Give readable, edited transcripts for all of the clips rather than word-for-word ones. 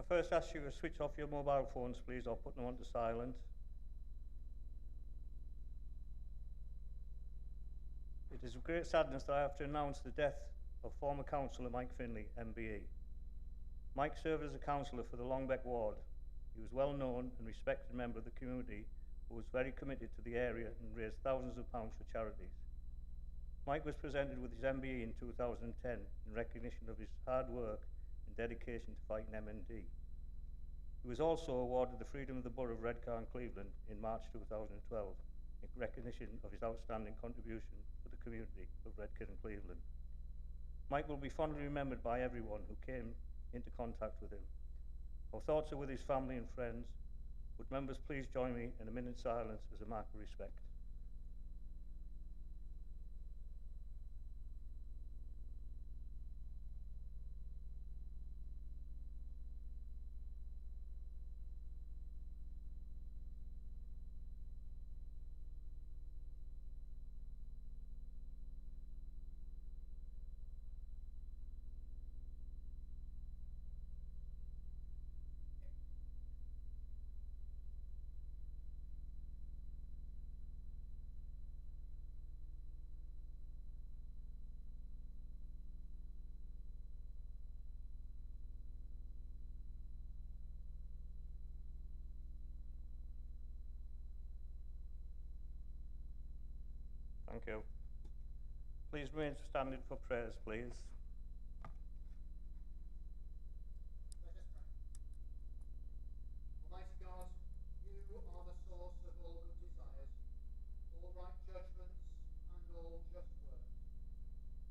first ask you to switch off your mobile phones, please, or put them onto silent. It is with great sadness that I have to announce the death of former councillor Mike Finlay, MBE. Mike served as a councillor for the Longbeck ward. He was well known and respected member of the community who was very committed to the area and raised thousands of pounds for charities. Mike was presented with his MBE in 2010 in recognition of his hard work and dedication to fighting MND. He was also awarded the Freedom of the Borough of Redcar and Cleveland in March 2012 in recognition of his outstanding contribution to the community of Redcar and Cleveland. Mike will be fondly remembered by everyone who came into contact with him. Our thoughts are with his family and friends. Would members please join me in a minute's silence as a mark of respect? Thank you. Please remain standing for prayers, please. Let us pray. Almighty God, you are the source of all good desires, all right judgments, and all just works.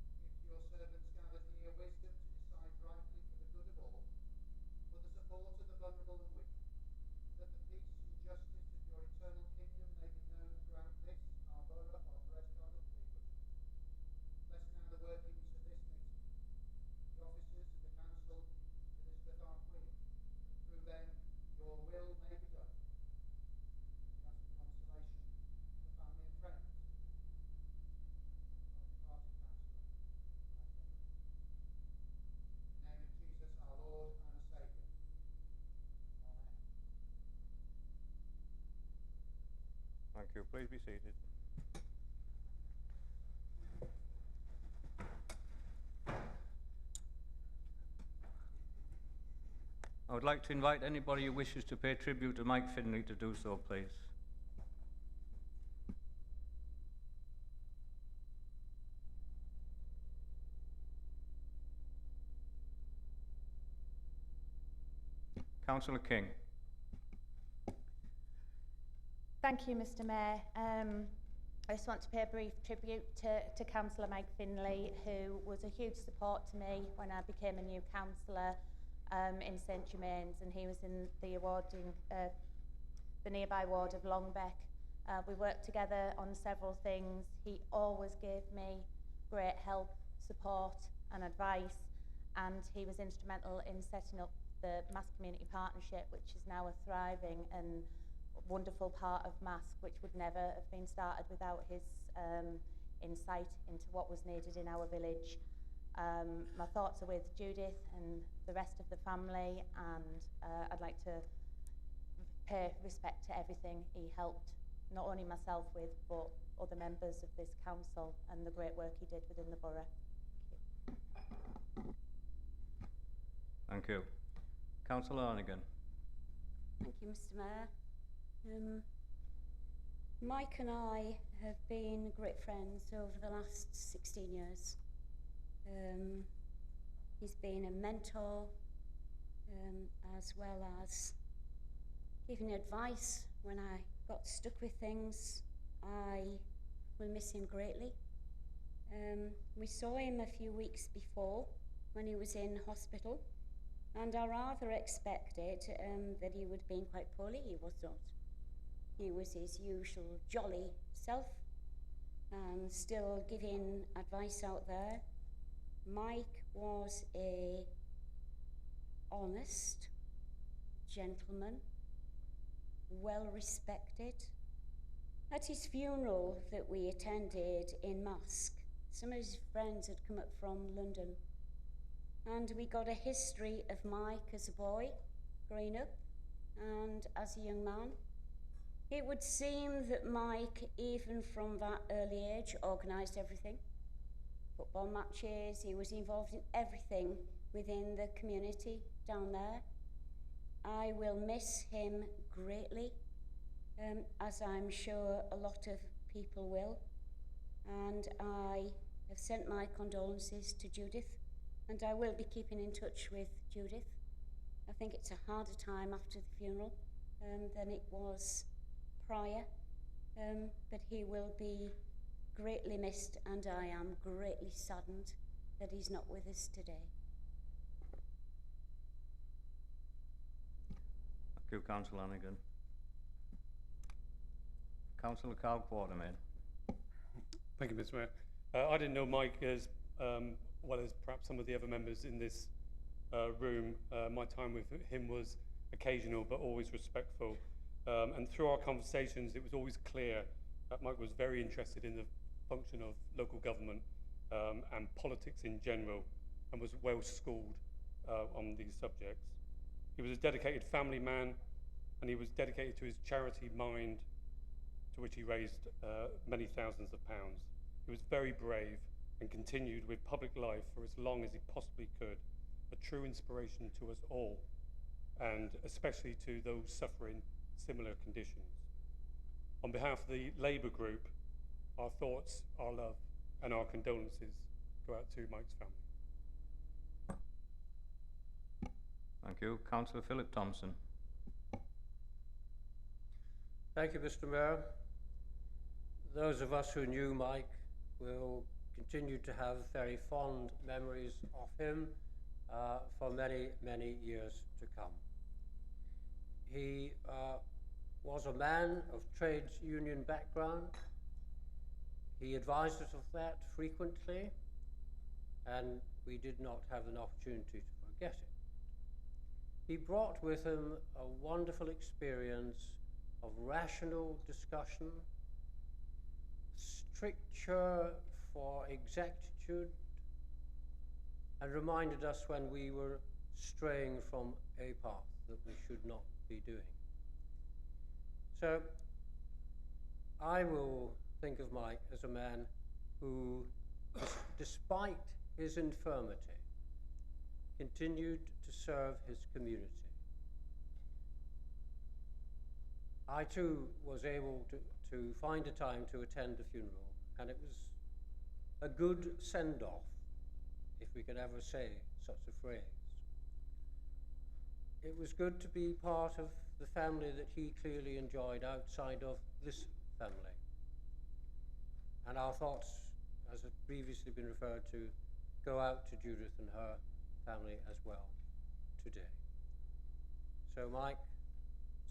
Give to your servants gathered here wisdom to decide rightly for the good of all, for the support of the vulnerable and weak, that the peace and justice of your eternal kingdom may be known throughout this, our borough of Redcar and Cleveland. Bless now the workings of this meeting, the officers of the council, Elizabeth our Queen, and through them your will may be done. We ask for consolation for family and friends, our departed councillor, in the name of Jesus our Lord and Saviour. Amen. Thank you. Please be seated. I would like to invite anybody who wishes to pay tribute to Mike Finlay to do so, please. Councillor King. Thank you, Mr. Mayor. I just want to pay a brief tribute to Councillor Mike Finlay, who was a huge support to me when I became a new councillor in St Germains, and he was in the nearby ward of Longbeck. We worked together on several things. He always gave me great help, support and advice, and he was instrumental in setting up the Mask Community Partnership, which is now a thriving and wonderful part of Mask, which would never have been started without his insight into what was needed in our village. My thoughts are with Judith and the rest of the family, and I'd like to pay respect to everything he helped not only myself with, but other members of this council, and the great work he did within the borough. Thank you. Councillor Arnigan. Thank you, Mr. Mayor. Mike and I have been great friends over the last 16 years. He's been a mentor, as well as giving advice when I got stuck with things. I will miss him greatly. We saw him a few weeks before when he was in hospital, and I rather expected that he would have been quite poorly. He was not. He was his usual jolly self and still giving advice out there. Mike was a honest gentleman, well respected. At his funeral that we attended in Mask, some of his friends had come up from London, and we got a history of Mike as a boy, growing up and as a young man. It would seem that Mike, even from that early age, organised everything. Football matches, he was involved in everything within the community down there. I will miss him greatly, as I'm sure a lot of people will. And I have sent my condolences to Judith, and I will be keeping in touch with Judith. I think it's a harder time after the funeral than it was prior, but he will be greatly missed, and I am greatly saddened that he's not with us today. Thank you, Councillor Lanigan. Councillor Carl Quartermain. Thank you, Mr. Mayor. I didn't know Mike as well as perhaps some of the other members in this room. My time with him was occasional but always respectful. And through our conversations, it was always clear that Mike was very interested in the function of local government and politics in general, and was well schooled on these subjects. He was a dedicated family man, and he was dedicated to his charity Mind, to which he raised many thousands of pounds. He was very brave and continued with public life for as long as he possibly could, a true inspiration to us all, and especially to those suffering similar conditions. On behalf of the Labour Group, our thoughts, our love, and our condolences go out to Mike's family. Thank you. Councillor Philip Thompson. Thank you, Mr. Mayor. Those of us who knew Mike will continue to have very fond memories of him for many, many years to come. He was a man of trades union background. He advised us of that frequently, and we did not have an opportunity to forget it. He brought with him a wonderful experience of rational discussion, stricture for exactitude, and reminded us when we were straying from a path that we should not be doing. So I will think of Mike as a man who, despite his infirmity, continued to serve his community. I too was able to find a time to attend the funeral, and it was a good send-off, if we could ever say such a phrase. It was good to be part of the family that he clearly enjoyed outside of this family. And our thoughts, as has previously been referred to, go out to Judith and her family as well today. So Mike,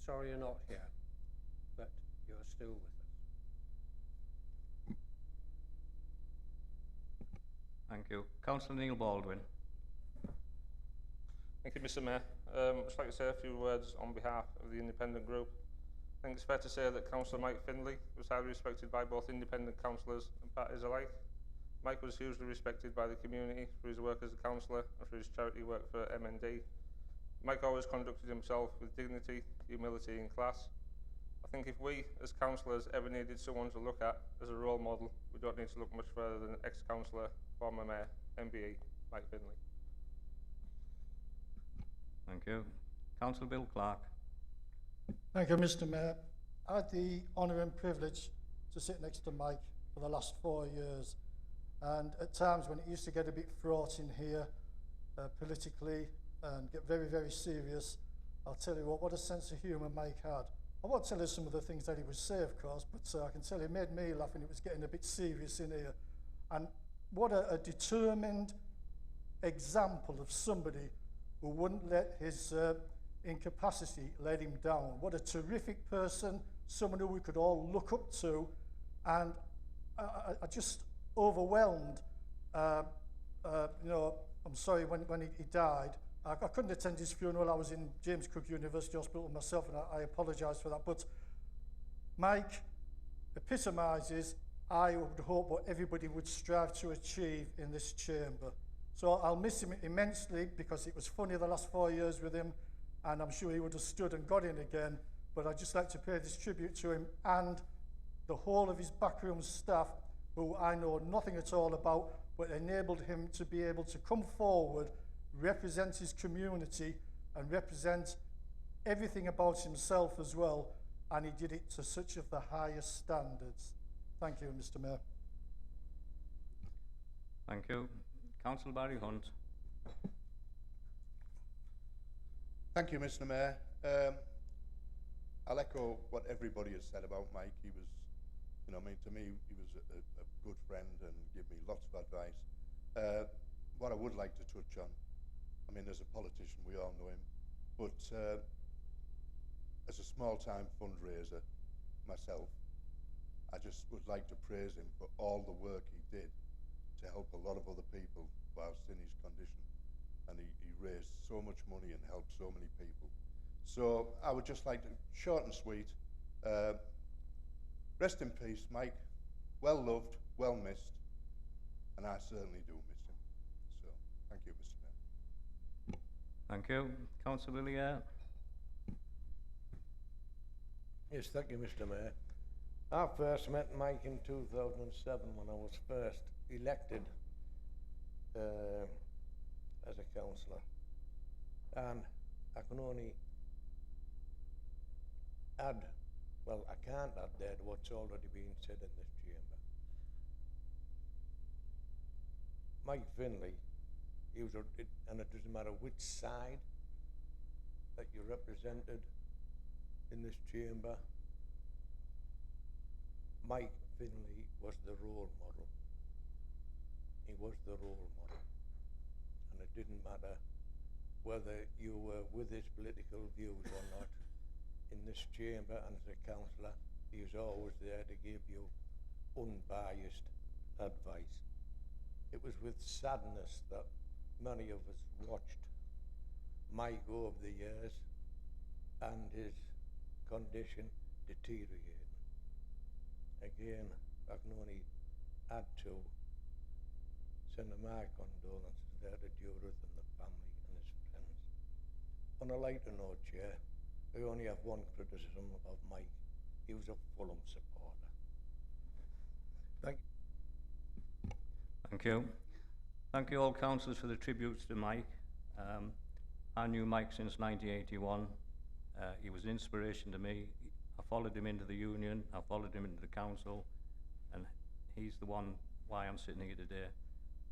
sorry you're not here, but you're still with us. Thank you. Councillor Neil Baldwin. Thank you, Mr. Mayor. I'd just like to say a few words on behalf of the independent group. I think it's fair to say that Councillor Mike Findlay was highly respected by both independent councillors and parties alike. Mike was hugely respected by the community for his work as a councillor and for his charity work for MND. Mike always conducted himself with dignity, humility and class. I think if we, as councillors, ever needed someone to look at as a role model, we don't need to look much further than ex-councillor, former mayor, MBE, Mike Findlay. Thank you. Councillor Bill Clark. Thank you, Mr. Mayor. I had the honour and privilege to sit next to Mike for the last 4 years, and at times when it used to get a bit fraught in here politically and get very, very serious, I'll tell you what a sense of humour Mike had. I won't tell you some of the things that he would say, of course, but I can tell you it made me laugh and it was getting a bit serious in here. And what a determined example of somebody who wouldn't let his incapacity let him down. What a terrific person, someone who we could all look up to, and I just overwhelmed. You know, I'm sorry when he died. I couldn't attend his funeral. I was in James Cook University Hospital myself, and I apologise for that. But Mike epitomises, I would hope, what everybody would strive to achieve in this chamber. So I'll miss him immensely, because it was funny the last 4 years with him, and I'm sure he would have stood and got in again, but I'd just like to pay this tribute to him and the whole of his backroom staff, who I know nothing at all about, but enabled him to be able to come forward, represent his community, and represent everything about himself as well, and he did it to such of the highest standards. Thank you, Mr. Mayor. Thank you. Councillor Barry Hunt. Thank you, Mr. Mayor. I'll echo what everybody has said about Mike. He was, you know, I mean, to me, he was a good friend and gave me lots of advice. What I would like to touch on, I mean, as a politician, we all know him, but as a small-time fundraiser myself, I just would like to praise him for all the work he did to help a lot of other people whilst in his condition. And he raised so much money and helped so many people. So I would just like to, short and sweet, rest in peace, Mike. Well loved, well missed, and I certainly do miss him. So thank you, Mr. Mayor. Thank you. Councillor Villiers. Yes, thank you, Mr. Mayor. I first met Mike in 2007 when I was first elected as a councillor, and I can only add, well, I can't add there to what's already been said in this chamber. Mike Finley, he was, and it doesn't matter which side that you represented in this chamber, Mike Finley was the role model. He was the role model. And it didn't matter whether you were with his political views or not. In this chamber and as a councillor, he was always there to give you unbiased advice. It was with sadness that many of us watched Mike over the years and his condition deteriorating. Again, I can only add to send my condolences there to Judith and the family and his friends. On a lighter note, Chair, I only have one criticism of Mike. He was a Fulham supporter. Thank you. Thank you. Thank you all councillors for the tributes to Mike. I knew Mike since 1981. He was an inspiration to me. I followed him into the union, I followed him into the council, and he's the one why I'm sitting here today.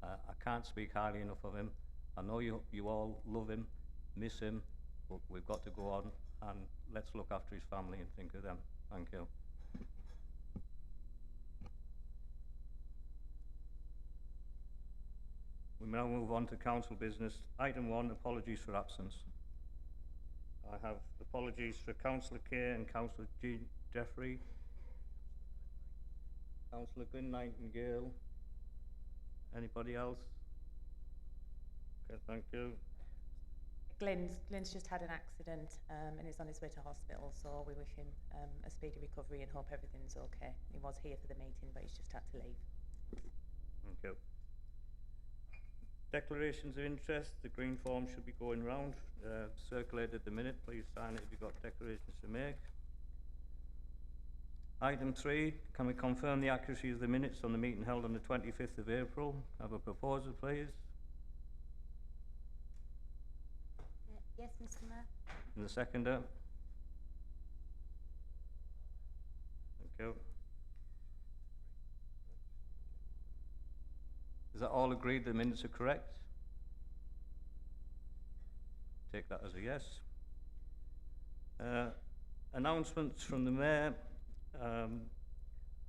I can't speak highly enough of him. I know you all love him, miss him, but we've got to go on and let's look after his family and think of them. Thank you. We now move on to council business. Item 1, apologies for absence. I have apologies for Councillor Kay and Councillor Jean Jeffrey. Councillor Glyn Nightingale. Anybody else? Okay, thank you. Glyn's just had an accident and is on his way to hospital, so we wish him a speedy recovery and hope everything's okay. He was here for the meeting, but he's just had to leave. Thank you. Declarations of interest, the green form should be going round. Circulate at the minute, please sign it if you've got declarations to make. Item 3, can we confirm the accuracy of the minutes on the meeting held on the 25th of April? Have a proposal, please. Yes, Mr. Mayor. And the seconder. Thank you. Is that all agreed the minutes are correct? Take that as a yes. Announcements from the Mayor. I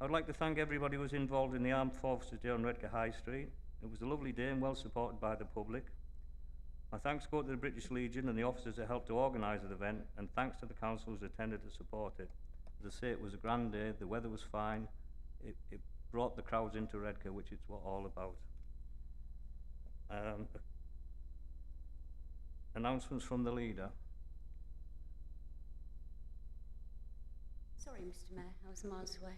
would like to thank everybody who was involved in the Armed Forces Day on Redcar High Street. It was a lovely day and well supported by the public. My thanks go to the British Legion and the officers that helped to organise the event, and thanks to the council who attended to support it. As I say, it was a grand day, the weather was fine, it brought the crowds into Redcar, which is what all about. Announcements from the leader. Sorry, Mr. Mayor, I was miles away.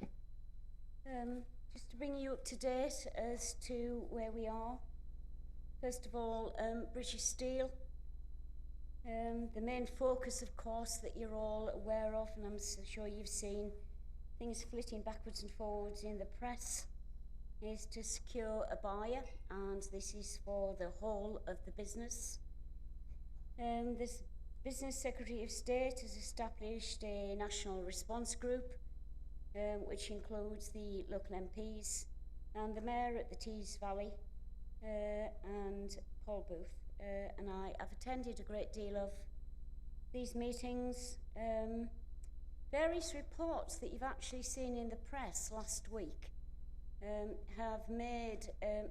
Just to bring you up to date as to where we are. First of all, British Steel. The main focus, of course, that you're all aware of, and I'm sure you've seen things flitting backwards and forwards in the press, is to secure a buyer, and this is for the whole of the business. This Business Secretary of State has established a national response group, which includes the local MPs and the Mayor at the Tees Valley, and Paul Booth. And I have attended a great deal of these meetings. Various reports that you've actually seen in the press last week have made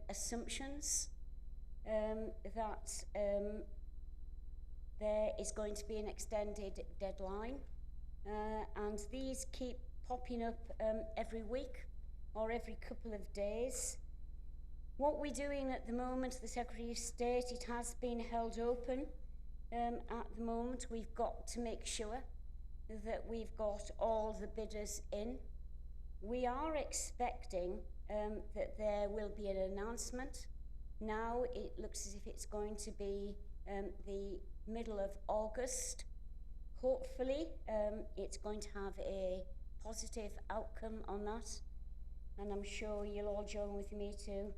assumptions that there is going to be an extended deadline, and these keep popping up every week or every couple of days. What we're doing at the moment, the Secretary of State, it has been held open. At the moment, we've got to make sure that we've got all the bidders in. We are expecting that there will be an announcement. Now it looks as if it's going to be the middle of August. Hopefully, it's going to have a positive outcome on that, and I'm sure you'll all join with me to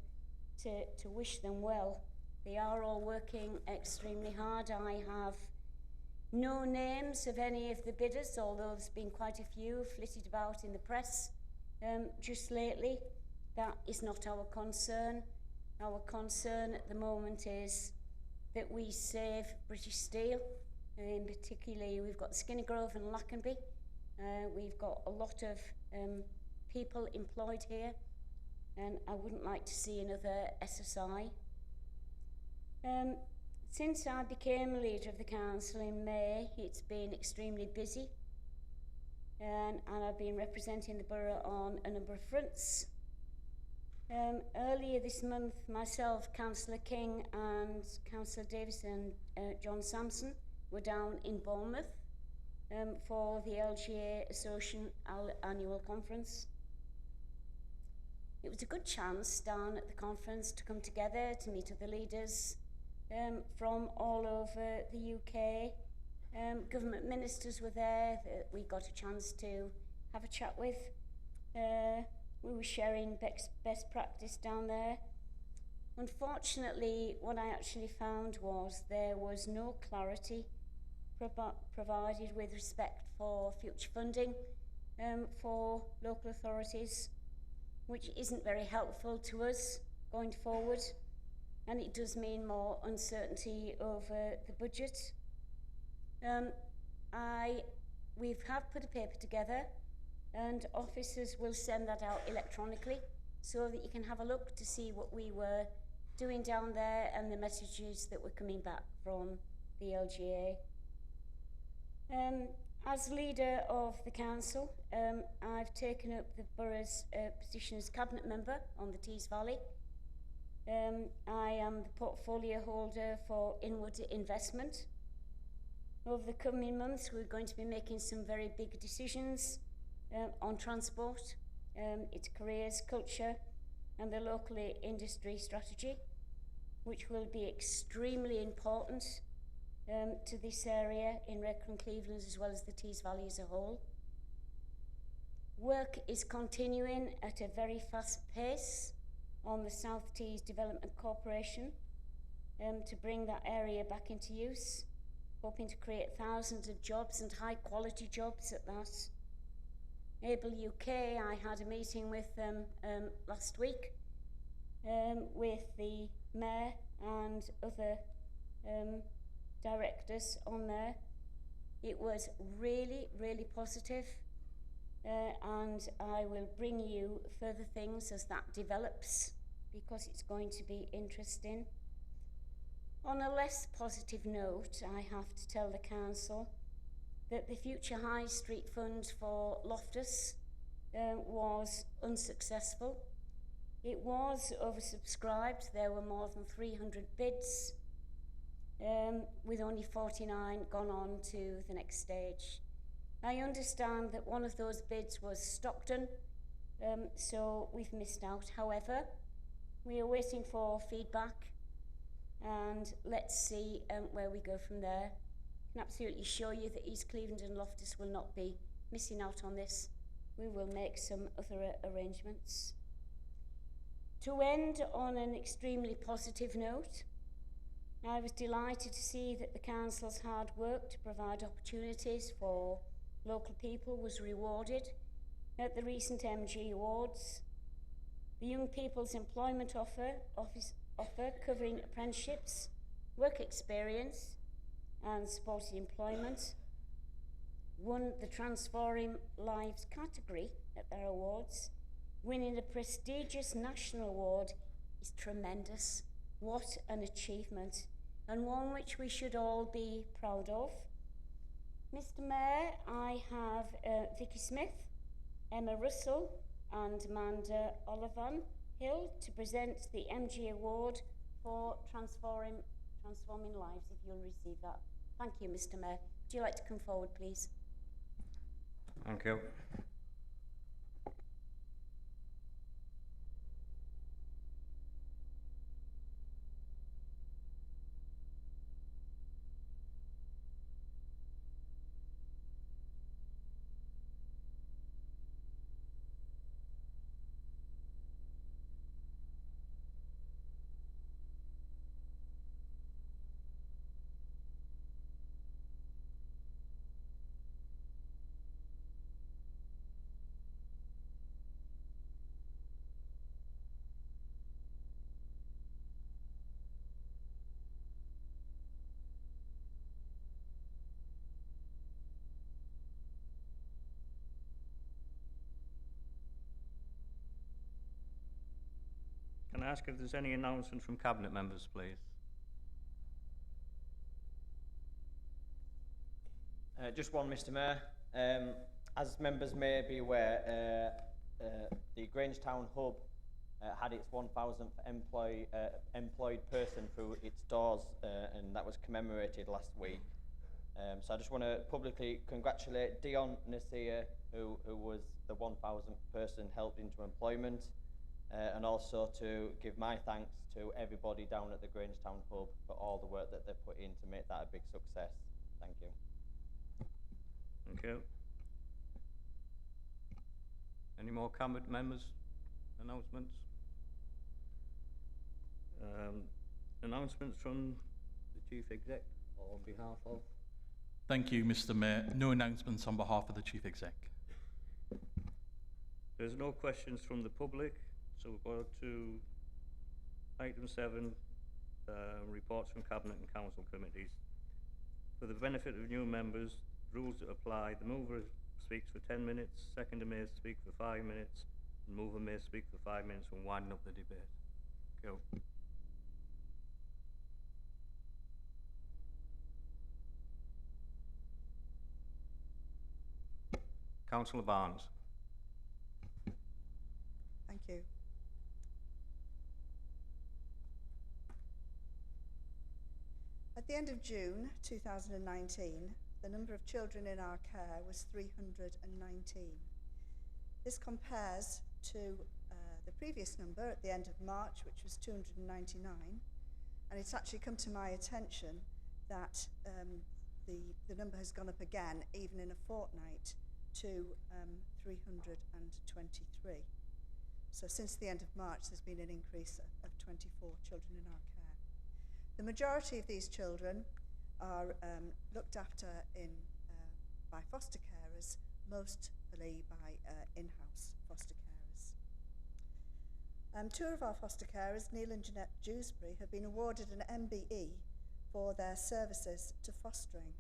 wish them well. They are all working extremely hard. I have no names of any of the bidders, although there's been quite a few flitted about in the press just lately. That is not our concern. Our concern at the moment is that we save British Steel. In particularly, we've got Skinny Grove and Lackenby. We've got a lot of people employed here, and I wouldn't like to see another SSI. Since I became leader of the council in May, it's been extremely busy, and I've been representing the borough on a number of fronts. Earlier this month, myself, Councillor King and Councillor Davis and John Sampson were down in Bournemouth for the LGA Association annual conference. It was a good chance down at the conference to come together, to meet other leaders from all over the UK. Government ministers were there that we got a chance to have a chat with. We were sharing best practice down there. Unfortunately, what I actually found was there was no clarity provided with respect for future funding for local authorities, which isn't very helpful to us going forward, and it does mean more uncertainty over the budget. We have put a paper together, and officers will send that out electronically so that you can have a look to see what we were doing down there and the messages that were coming back from the LGA. As leader of the council, I've taken up the borough's position as cabinet member on the Tees Valley. I am the portfolio holder for inward investment. Over the coming months, we're going to be making some very big decisions on transport, its careers, culture, and the local industry strategy, which will be extremely important to this area in Redcar Cleveland as well as the Tees Valley as a whole. Work is continuing at a very fast pace on the South Tees Development Corporation to bring that area back into use, hoping to create thousands of jobs and high quality jobs at that. Able UK, I had a meeting with them last week with the Mayor and other directors on there. It was really, really positive, and I will bring you further things as that develops, because it's going to be interesting. On a less positive note, I have to tell the council that the Future High Street Fund for Loftus was unsuccessful. It was oversubscribed. There were more than 300 bids, with only 49 gone on to the next stage. I understand that one of those bids was Stockton, so we've missed out. However, we are waiting for feedback, and let's see where we go from there. can absolutely assure you that East Cleveland and Loftus will not be missing out on this. We will make some other arrangements. To end on an extremely positive note, I was delighted to see that the Council's hard work to provide opportunities for local people was rewarded at the recent MG Awards. The Young People's Employment offer covering apprenticeships, work experience and supported employment won the Transforming Lives category at their awards. Winning a prestigious national award is tremendous. What an achievement, and one which we should all be proud of. Mr. Mayor, I have Vicky Smith, Emma Russell and Amanda Olivan Hill to present the MG Award for Transforming Lives, if you'll receive that. Thank you, Mr. Mayor. Would you like to come forward, please? Thank you. Can I ask if there's any announcement from Cabinet members, please? Just one, Mr. Mayor. As members may be aware, the Grangetown Hub had its 1,000th employed person through its doors, and that was commemorated last week. So I just want to publicly congratulate Dion Nasir, who was the 1,000th person helped into employment, and also to give my thanks to everybody down at the Grangetown Hub for all the work that they've put in to make that a big success. Thank you. Thank you. Any more Cabinet members' announcements? Announcements from the Chief Exec or on behalf of? Thank you, Mr. Mayor. No announcements on behalf of the Chief Exec. There's no questions from the public, so we'll go to item 7, reports from Cabinet and Council committees. For the benefit of new members, rules that apply: the mover speaks for 10 minutes, seconder may speak for 5 minutes, and mover may speak for 5 minutes when winding up the debate. Go. Councillor Barnes. Thank you. At the end of June 2019, the number of children in our care was 319. This compares to the previous number at the end of March, which was 299, and it's actually come to my attention that the number has gone up again, even in a fortnight, to 323. So since the end of March, there's been an increase of 24 children in our care. The majority of these children are looked after by foster carers, mostly by in-house foster carers. Two of our foster carers, Neil and Jeanette Dewsbury, have been awarded an MBE for their services to fostering.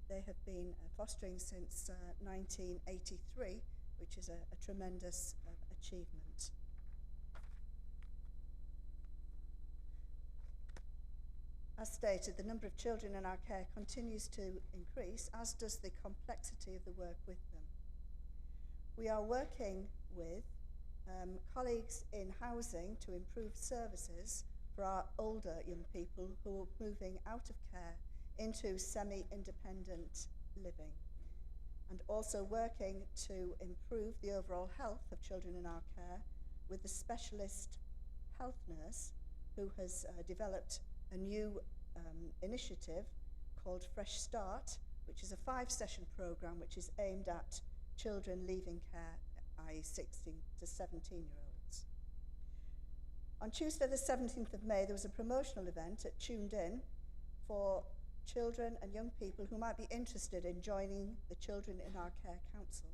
They have been fostering since 1983, which is a tremendous achievement. As stated, the number of children in our care continues to increase, as does the complexity of the work with them. We are working with colleagues in housing to improve services for our older young people who are moving out of care into semi-independent living, and also working to improve the overall health of children in our care with the specialist health nurse who has developed a new initiative called Fresh Start, which is a 5-session programme which is aimed at children leaving care, i.e. 16 to 17-year-olds. On Tuesday the 17th of May, there was a promotional event at Tuned In for children and young people who might be interested in joining the Children in Our Care Council.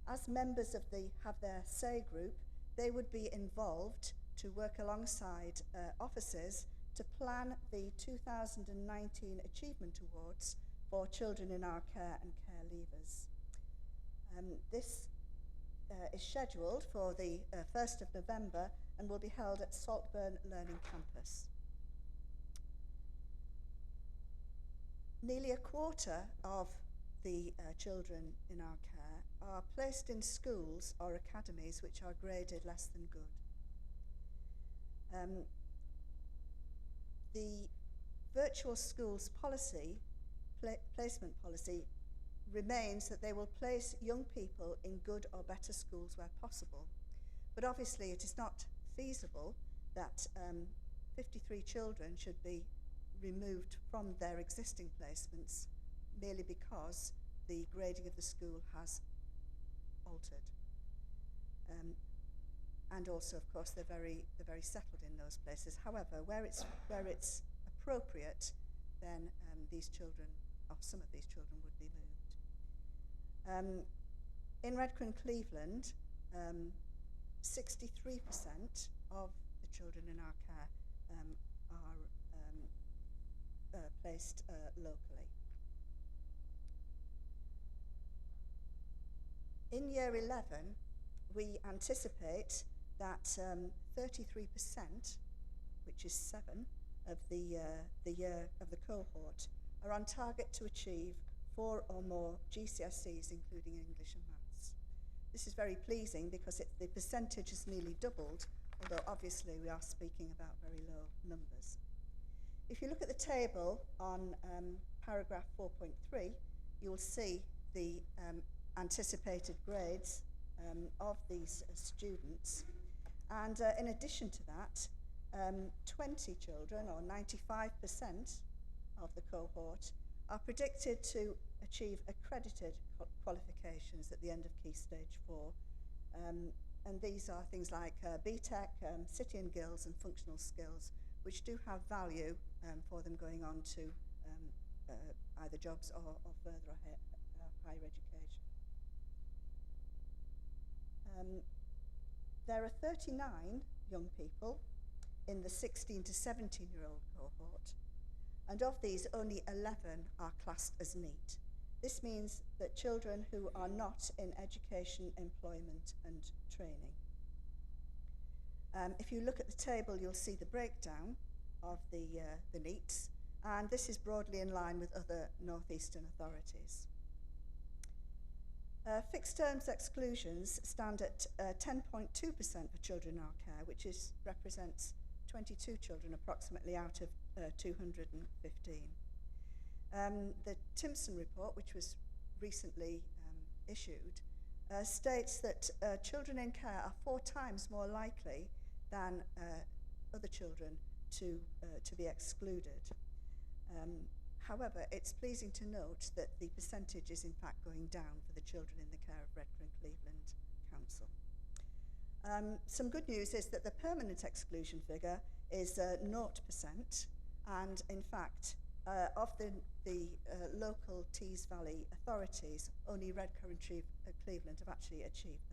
As members of the Have Their Say group, they would be involved to work alongside officers to plan the 2019 Achievement Awards for Children in Our Care and care leavers. This is scheduled for the 1st of November and will be held at Saltburn Learning Campus. Nearly a quarter of the children in our care are placed in schools or academies which are graded less than good. The virtual schools policy, placement policy, remains that they will place young people in good or better schools where possible. But obviously it is not feasible that 53 children should be removed from their existing placements merely because the grading of the school has altered. And also, of course, they're very settled in those places. However, where it's appropriate, then these children, or some of these children, would be moved. In Redcar Cleveland, 63% of the children in our care are placed locally. In year 11, we anticipate that 33%, which is 7 of the year of the cohort, are on target to achieve 4 or more GCSEs, including English and Maths. This is very pleasing because the percentage has nearly doubled, although obviously we are speaking about very low numbers. If you look at the table on paragraph 4.3, you'll see the anticipated grades of these students. And in addition to that, 20 children, or 95% of the cohort, are predicted to achieve accredited qualifications at the end of Key Stage 4. And these are things like BTEC, City and Guilds and functional skills, which do have value for them going on to either jobs or further higher education. There are 39 young people in the 16 to 17-year-old cohort, and of these, only 11 are classed as NEET. This means that children who are not in education, employment and training. If you look at the table, you'll see the breakdown of the NEETs, and this is broadly in line with other northeastern authorities. Fixed terms exclusions stand at 10.2% for children in our care, which represents 22 children approximately out of 215. The Timpson report, which was recently issued, states that children in care are 4 times more likely than other children to be excluded. However, it's pleasing to note that the percentage is in fact going down for the children in the care of Redcar and Cleveland Council. Some good news is that the permanent exclusion figure is 0%, and in fact, of the local Tees Valley authorities, only Redcar and Cleveland have actually achieved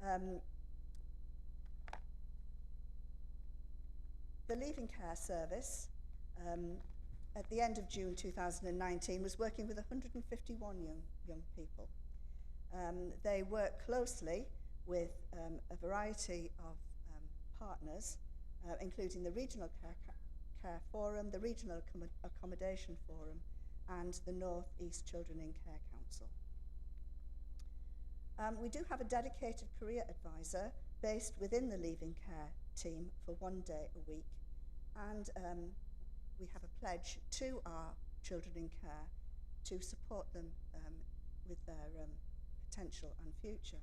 that. The Leaving Care Service at the end of June 2019 was working with 151 young people. They work closely with a variety of partners, including the Regional Care Forum, the Regional Accommodation Forum, and the North East Children in Care Council. We do have a dedicated career advisor based within the Leaving Care team for 1 day a week, and we have a pledge to our children in care to support them with their potential and future.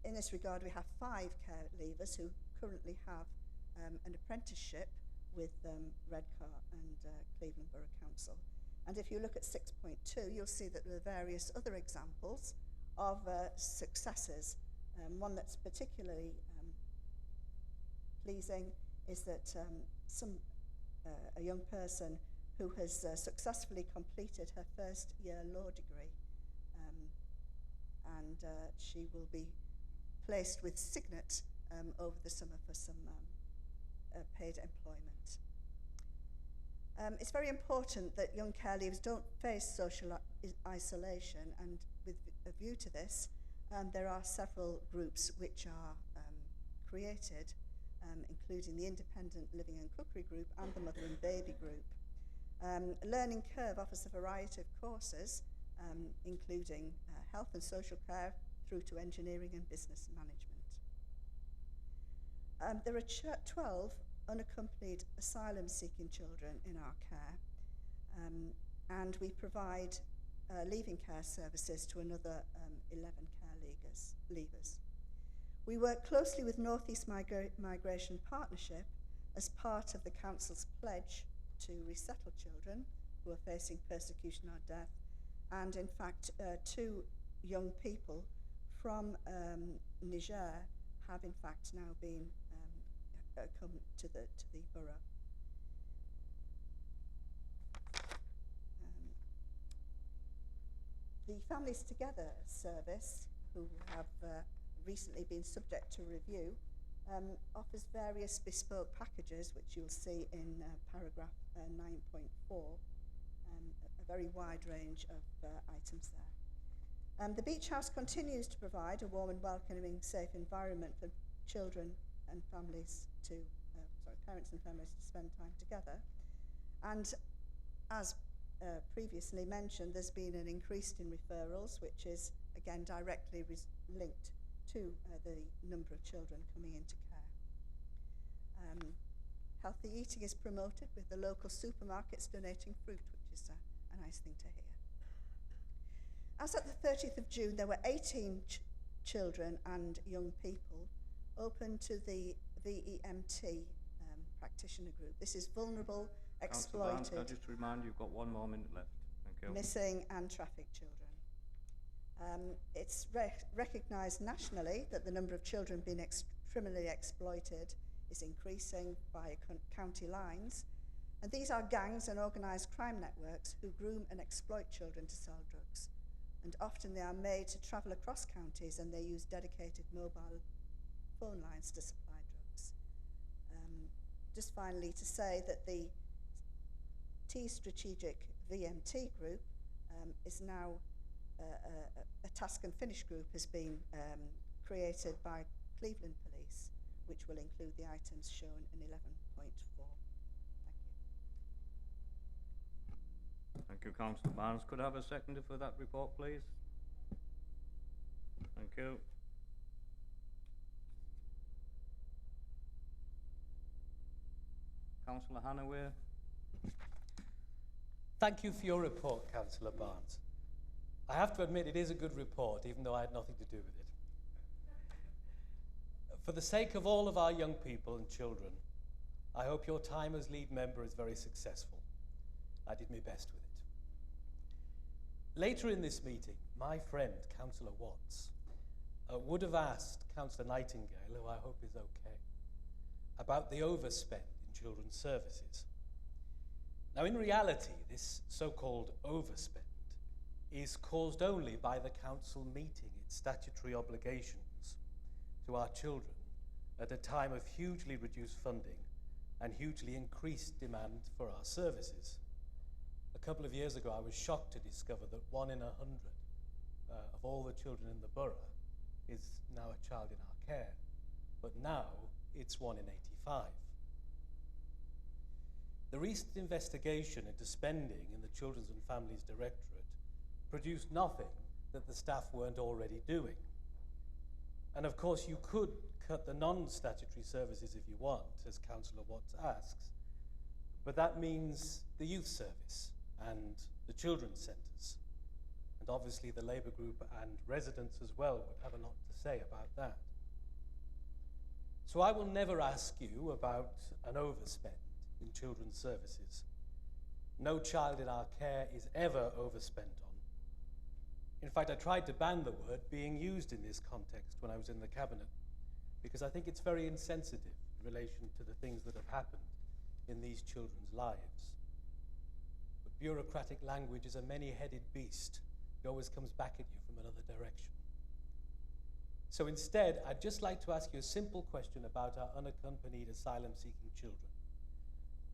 In this regard, we have 5 care leavers who currently have an apprenticeship with Redcar and Cleveland Borough Council. And if you look at 6.2, you'll see that there are various other examples of successes. One that's particularly pleasing is that a young person who has successfully completed her first year law degree, and she will be placed with Signet over the summer for some paid employment. It's very important that young care leavers don't face social isolation, and with a view to this, there are several groups which are created, including the Independent Living and Cookery Group and the Mother and Baby Group. Learning Curve offers a variety of courses, including health and social care through to engineering and business management. There are 12 unaccompanied asylum-seeking children in our care, and we provide leaving care services to another 11 care leavers. We work closely with North East Migration Partnership as part of the Council's pledge to resettle children who are facing persecution or death, and in fact 2 young people from Niger have in fact now been come to the borough. The Families Together service, who have recently been subject to review, offers various bespoke packages, which you'll see in paragraph 9.4, a very wide range of items there. The Beach House continues to provide a warm and welcoming, safe environment for children and families to, parents and families to spend time together. And as previously mentioned, there's been an increase in referrals, which is again directly linked to the number of children coming into care. Healthy eating is promoted with the local supermarkets donating fruit, which is a nice thing to hear. As at the 30th of June, there were 18 children and young people open to the VEMT practitioner group. This is vulnerable, exploited, Councillor Barnes, I'll just remind you, you've got 1 more minute left. Thank you. Missing and trafficked children. It's recognised nationally that the number of children being criminally exploited is increasing by county lines, and these are gangs and organised crime networks who groom and exploit children to sell drugs, and often they are made to travel across counties, and they use dedicated mobile phone lines to supply drugs. Just finally to say that the T-Strategic VMT group is now a task and finish group has been created by Cleveland Police, which will include the items shown in 11.4. Thank you. Thank you, Councillor Barnes. Could I have a seconder for that report, please? Thank you. Councillor Hannaway. Thank you for your report, Councillor Barnes. I have to admit it is a good report, even though I had nothing to do with it. For the sake of all of our young people and children, I hope your time as lead member is very successful. I did my best with it. Later in this meeting, my friend, Councillor Watts, would have asked Councillor Nightingale, who I hope is okay, about the overspend in children's services. Now, in reality, this so-called overspend is caused only by the council meeting its statutory obligations to our children at a time of hugely reduced funding and hugely increased demand for our services. A couple of years ago, I was shocked to discover that 1 in 100 of all the children in the borough is now a child in our care, but now it's 1 in 85. The recent investigation into spending in the Children's and Families Directorate produced nothing that the staff weren't already doing. And of course, you could cut the non-statutory services if you want, as Councillor Watts asks, but that means the youth service and the children's centres. And obviously the Labour group and residents as well would have a lot to say about that. So I will never ask you about an overspend in children's services. No child in our care is ever overspent on. In fact, I tried to ban the word being used in this context when I was in the cabinet, because I think it's very insensitive in relation to the things that have happened in these children's lives. But bureaucratic language is a many-headed beast. It always comes back at you from another direction. So instead, I'd just like to ask you a simple question about our unaccompanied asylum-seeking children.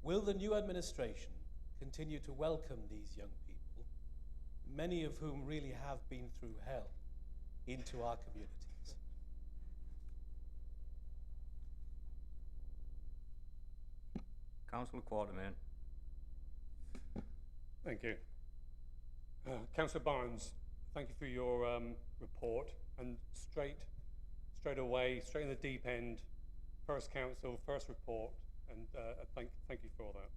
Will the new administration continue to welcome these young people, many of whom really have been through hell, into our communities? Councillor Quartermain. Thank you. Councillor Barnes, thank you for your report, and straight away, straight in the deep end, first council, first report, and thank you for that.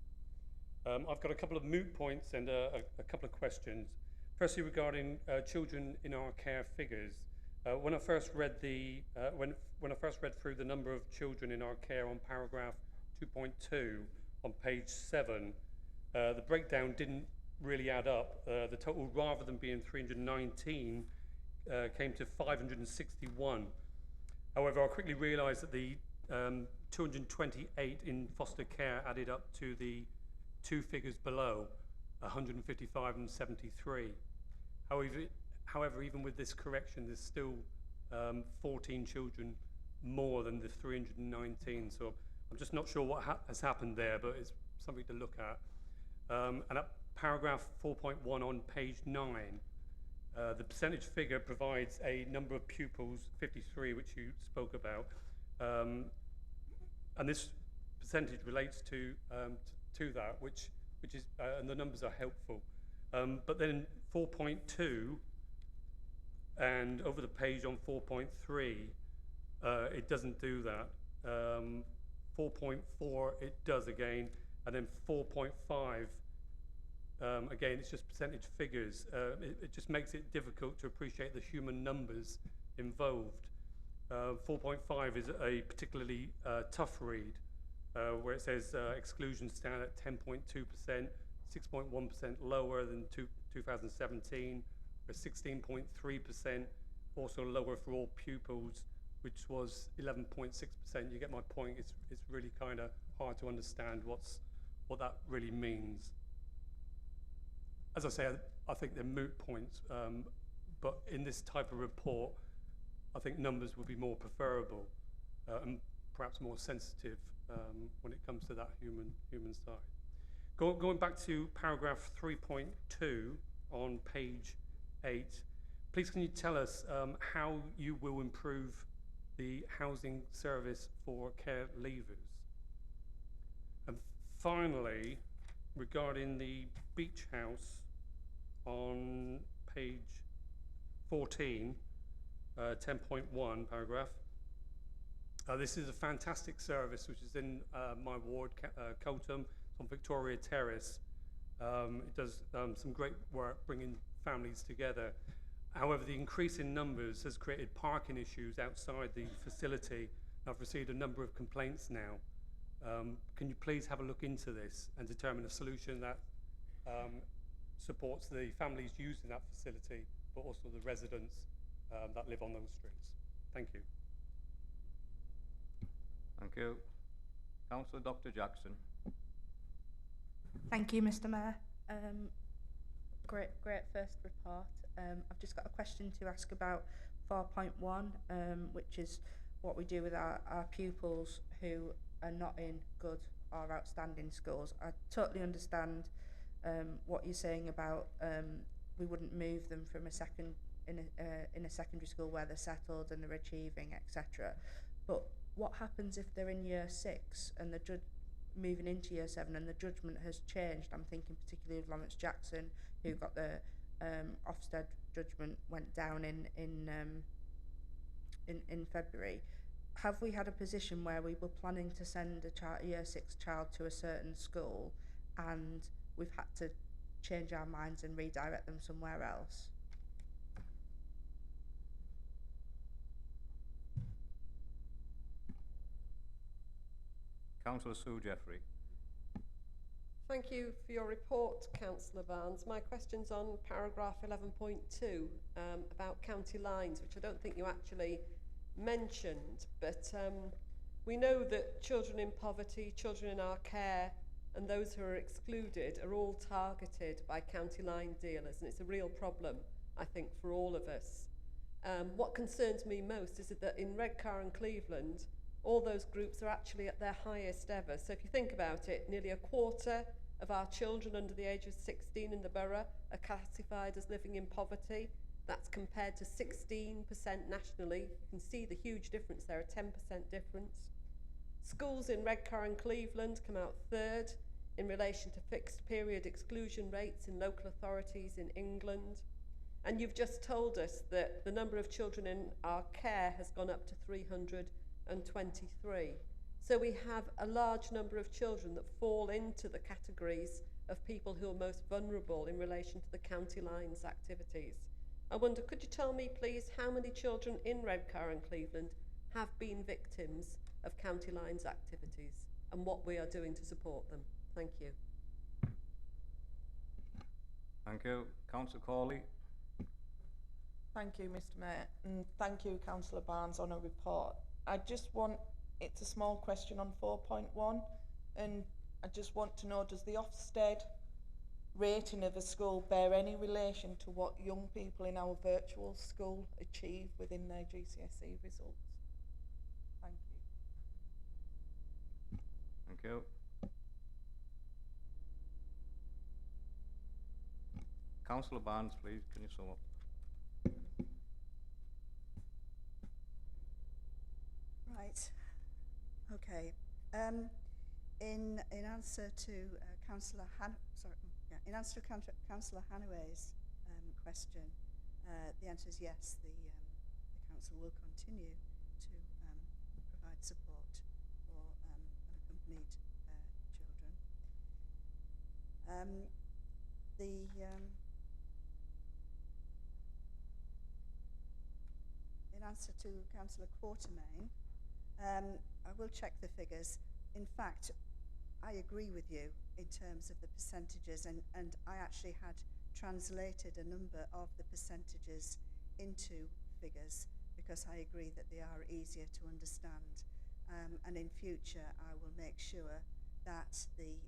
I've got a couple of moot points and a couple of questions. Firstly, regarding children in our care figures, when I first read when I first read through the number of children in our care on paragraph 2.2 on page 7, the breakdown didn't really add up. The total, rather than being 319, came to 561. However, I quickly realised that the 228 in foster care added up to the two figures below, 155 and 73. However, even with this correction, there's still 14 children more than the 319. So I'm just not sure what has happened there, but it's something to look at. And at paragraph 4.1 on page 9, the percentage figure provides a number of pupils, 53, which you spoke about, and this percentage relates to that, which is, and the numbers are helpful. But then 4.2 and over the page on 4.3, it doesn't do that. 4.4 it does again, and then 4.5. Again, it's just percentage figures. It just makes it difficult to appreciate the human numbers involved. 4.5 is a particularly tough read, where it says exclusions stand at 10.2%, 6.1% lower than 2017, or 16.3%, also lower for all pupils, which was 11.6%. You get my point. It's really kind of hard to understand what that really means. As I say, I think they're moot points, but in this type of report, I think numbers would be more preferable and perhaps more sensitive when it comes to that human side. Going back to paragraph 3.2 on page 8, please can you tell us how you will improve the housing service for care leavers? And finally, regarding the beach house on page 14, 10.1 paragraph. This is a fantastic service which is in my ward, Cotham, on Victoria Terrace. It does some great work bringing families together. However, the increase in numbers has created parking issues outside the facility. I've received a number of complaints now. Can you please have a look into this and determine a solution that supports the families using that facility, but also the residents that live on those streets? Thank you. Thank you. Councillor Dr. Jackson. Thank you, Mr. Mayor. Great first report. I've just got a question to ask about 4.1, which is what we do with our pupils who are not in good or outstanding schools. I totally understand what you're saying about we wouldn't move them from in a secondary school where they're settled and they're achieving, etc. But what happens if they're in year 6 and they're moving into year 7 and the judgment has changed? I'm thinking particularly of Lawrence Jackson, who got the Ofsted judgment, went down in February. Have we had a position where we were planning to send a year 6 child to a certain school and we've had to change our minds and redirect them somewhere else? Councillor Sue Jeffrey. Thank you for your report, Councillor Barnes. My question's on paragraph 11.2 about county lines, which I don't think you actually mentioned, but we know that children in poverty, children in our care, and those who are excluded are all targeted by county line dealers, and it's a real problem, I think, for all of us. What concerns me most is that in Redcar and Cleveland, all those groups are actually at their highest ever. So if you think about it, nearly a quarter of our children under the age of 16 in the borough are classified as living in poverty. That's compared to 16% nationally. You can see the huge difference there, a 10% difference. Schools in Redcar and Cleveland come out third in relation to fixed period exclusion rates in local authorities in England. And you've just told us that the number of children in our care has gone up to 323. So we have a large number of children that fall into the categories of people who are most vulnerable in relation to the county lines activities. I wonder, could you tell me please how many children in Redcar and Cleveland have been victims of county lines activities and what we are doing to support them? Thank you. Thank you. Councillor Corley. Thank you, Mr. Mayor, and thank you, Councillor Barnes, on a report. It's a small question on 4.1, and I just want to know, does the Ofsted rating of a school bear any relation to what young people in our virtual school achieve within their GCSE results? Thank you. Thank you. Councillor Barnes, please, can you sum up? Right. Okay. In answer to Councillor Councillor Hanaway's question, the answer is yes. The council will continue to provide support for unaccompanied children. In answer to Councillor Quatermain, I will check the figures. In fact, I agree with you in terms of the percentages, and I actually had translated a number of the percentages into figures because I agree that they are easier to understand. And in future, I will make sure that they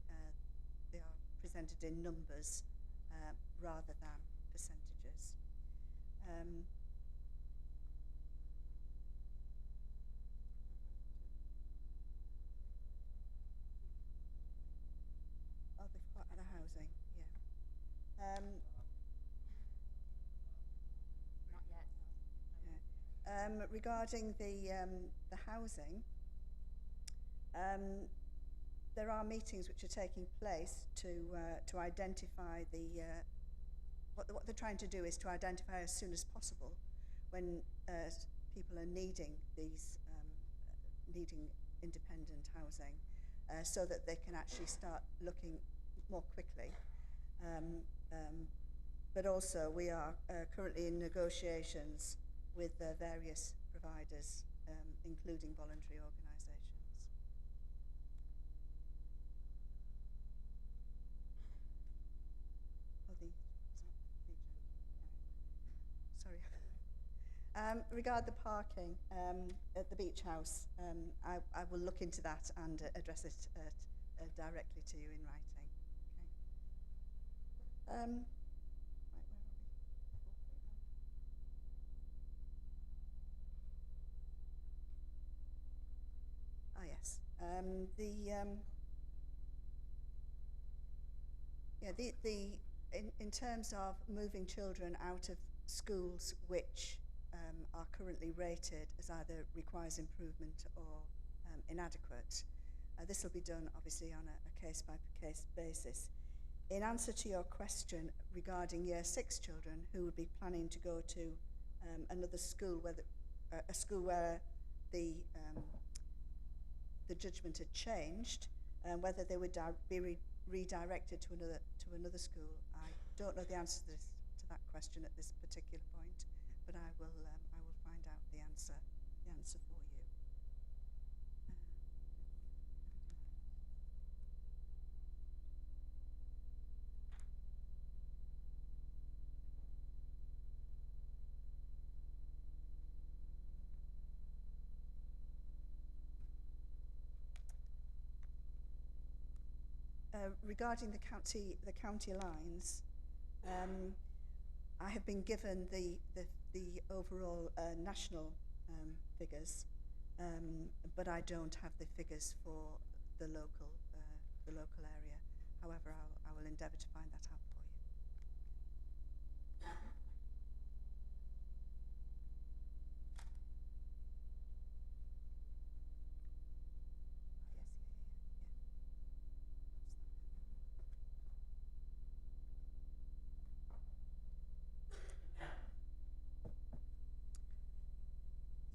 are presented in numbers rather than percentages. The housing, yeah. Not yet. Yeah. Regarding the housing, there are meetings which are taking place to identify what they're trying to do is to identify as soon as possible when people are needing needing independent housing. So that they can actually start looking more quickly. But also we are currently in negotiations with various providers, including voluntary organisations. Sorry. Regarding the parking at the beach house, I will look into that and address it directly to you in writing. Okay. Right, where are we? Yes. In terms of moving children out of schools which are currently rated as either requires improvement or inadequate. This will be done obviously on a case-by-case basis. In answer to your question regarding Year 6 children who would be planning to go to another school, a school where the judgment had changed, whether they would be redirected to another school, I don't know the answer to that question at this particular point, but I will find out the answer for you. regarding the county lines, I have been given the overall national figures, but I don't have the figures for the local area. However, I will endeavour to find that out for you.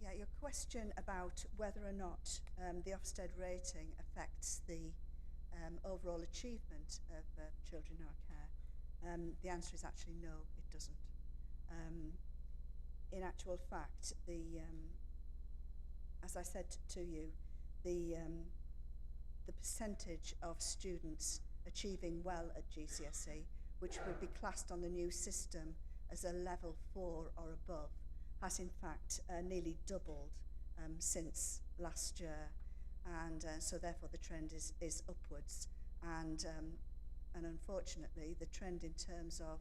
Yeah, your question about whether or not the Ofsted rating affects the overall achievement of children in our care, the answer is actually no, it doesn't. In actual fact, as I said to you, the percentage of students achieving well at GCSE, which would be classed on the new system as a level 4 or above, has in fact nearly doubled since last year, and so therefore the trend is upwards, and unfortunately the trend in terms of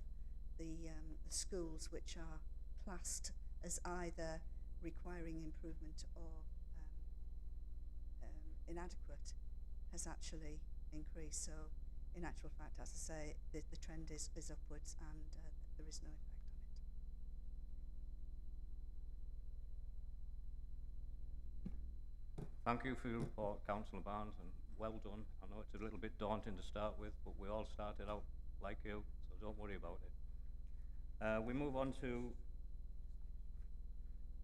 the schools which are classed as either requiring improvement or inadequate has actually increased. So in actual fact, as I say, the trend is upwards, and there is no effect. Thank you for your report, Councillor Barnes, and well done. I know it's a little bit daunting to start with, but we all started out like you, so don't worry about it. We move on to...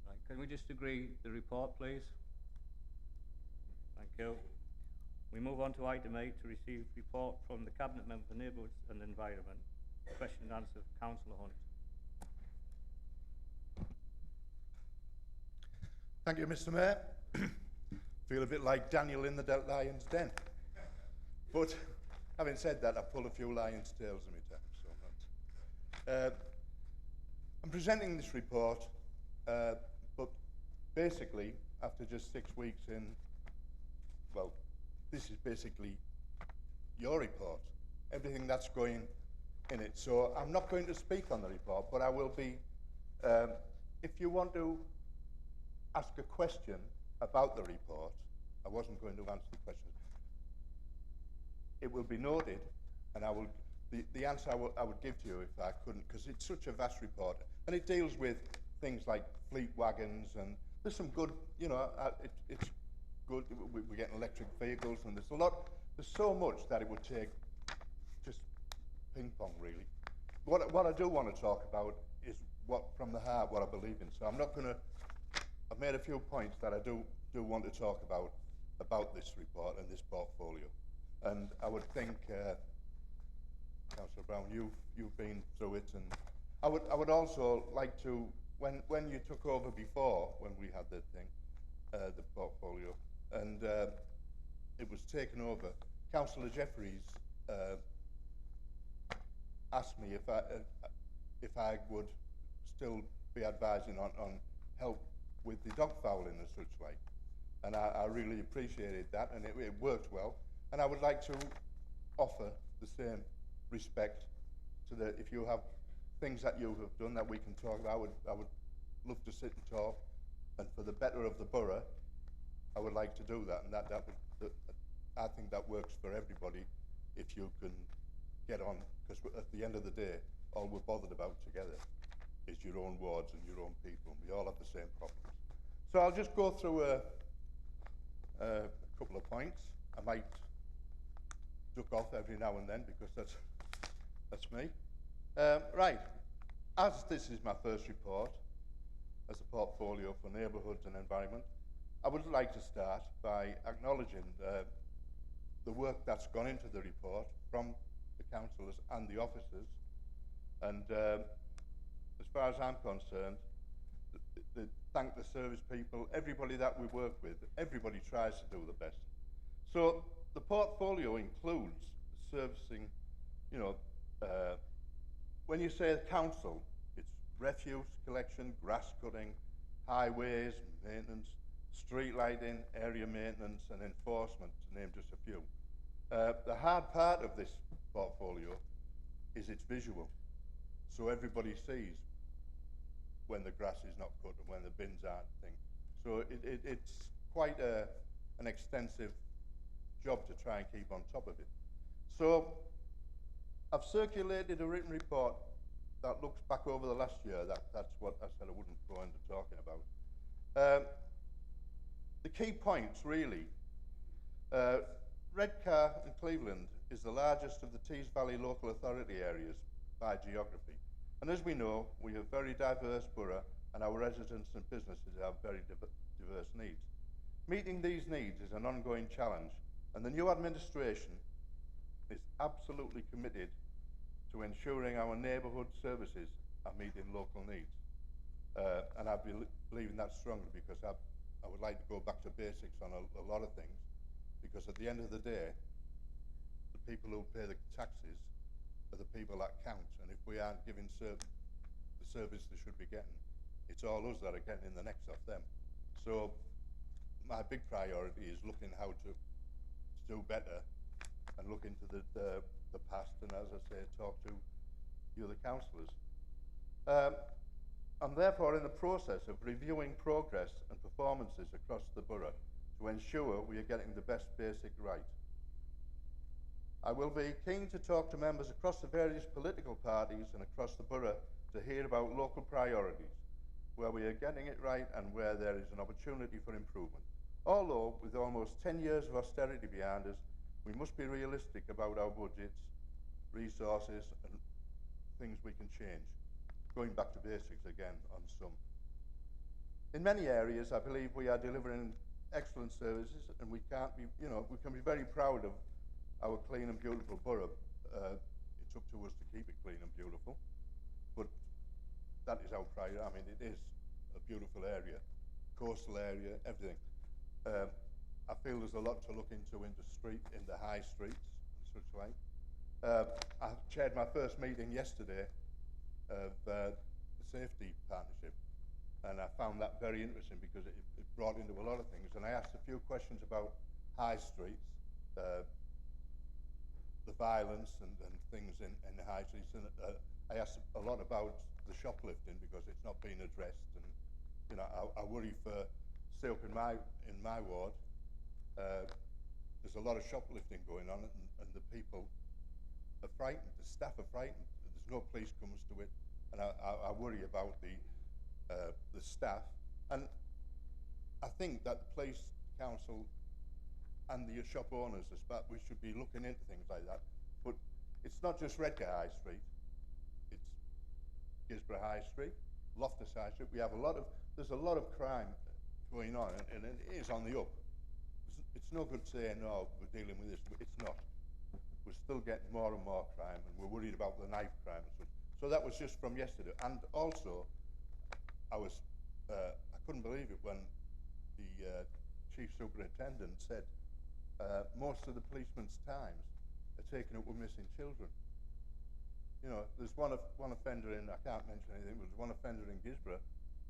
Right, can we just agree the report, please? Thank you. We move on to item 8, to receive report from the Cabinet Member for Neighbourhoods and Environment. Question and answer, Councillor Hunt. Thank you, Mr. Mayor. Feel a bit like Daniel in the lion's den. But having said that, I've pulled a few lion's tails in my time, so I'm not. I'm presenting this report, but basically, after just 6 weeks in, well, this is basically your report, everything that's going in it. So I'm not going to speak on the report, but I will be, if you want to ask a question about the report, I wasn't going to answer the question. It will be noted, and I will, the answer I would give to you if I couldn't, because it's such a vast report, and it deals with things like fleet wagons, and there's some good, you know, it's good, we're getting electric vehicles, and there's so much that it would take just ping pong, really. What I do want to talk about is what, from the heart, what I believe in. So I'm not going to, I've made a few points that I do want to talk about this report and this portfolio. And I would think, Councillor Brown, you've been through it, and I would also like to, when you took over before, when we had the thing, the portfolio, and it was taken over, Councillor Jeffries asked me if I would still be advising on help with the dog fouling and such like, and I really appreciated that, and it worked well, and I would like to offer the same respect to the, if you have things that you have done that we can talk about, I would love to sit and talk, and for the better of the borough, I would like to do that, and that would, I think that works for everybody if you can get on, because at the end of the day, all we're bothered about together is your own wards and your own people, and we all have the same problems. So I'll just go through a couple of points. I might duck off every now and then because that's me. Right, as this is my first report as a portfolio for neighbourhoods and environment, I would like to start by acknowledging the work that's gone into the report from the councillors and the officers, and as far as I'm concerned, thank the service people, everybody that we work with, everybody tries to do the best. So the portfolio includes servicing, you know, when you say council, it's refuse collection, grass cutting, highways, maintenance, street lighting, area maintenance and enforcement, to name just a few. The hard part of this portfolio is its visual. So everybody sees when the grass is not cut and when the bins aren't thing. So it's quite an extensive job to try and keep on top of it. So I've circulated a written report that looks back over the last year. That's what I said I wouldn't go into talking about. The key points, really. Redcar and Cleveland is the largest of the Tees Valley local authority areas by geography. And as we know, we have very diverse borough and our residents and businesses have very diverse needs. Meeting these needs is an ongoing challenge, and the new administration is absolutely committed to ensuring our neighbourhood services are meeting local needs. And I believe in that strongly, because I would like to go back to basics on a lot of things, because at the end of the day, the people who pay the taxes are the people that count, and if we aren't giving the service they should be getting, it's all us that are getting in the necks off them. So my big priority is looking how to do better and look into the past, and as I say, talk to the other councillors. I'm therefore in the process of reviewing progress and performances across the borough to ensure we are getting the best basic right. I will be keen to talk to members across the various political parties and across the borough to hear about local priorities, where we are getting it right and where there is an opportunity for improvement. Although, with almost 10 years of austerity behind us, we must be realistic about our budgets, resources, and things we can change. Going back to basics again on some. In many areas, I believe we are delivering excellent services, and we can't be, we can be very proud of our clean and beautiful borough. It's up to us to keep it clean and beautiful, but that is our priority. I mean, it is a beautiful area, coastal area, everything. I feel there's a lot to look into in the high streets and such like. I chaired my first meeting yesterday of the safety partnership, and I found that very interesting because it brought into a lot of things, and I asked a few questions about high streets, the violence and things in the high streets, and I asked a lot about the shoplifting because it's not being addressed, and I worry for, say up in my ward, there's a lot of shoplifting going on, and the people are frightened, the staff are frightened. There's no police comes to it, and I worry about the staff. And I think that the police council and the shop owners, we should be looking into things like that. But it's not just Redcar High Street; it's Gisborough High Street, Loftus High Street. There's a lot of crime going on, and it is on the up. It's no good saying, no, we're dealing with this, but it's not. We're still getting more and more crime, and we're worried about the knife crime and such. So that was just from yesterday. And also, I couldn't believe it when the chief superintendent said most of the policemen's times are taken up with missing children. There's one offender in, I can't mention anything, but there's one offender in Gisborough.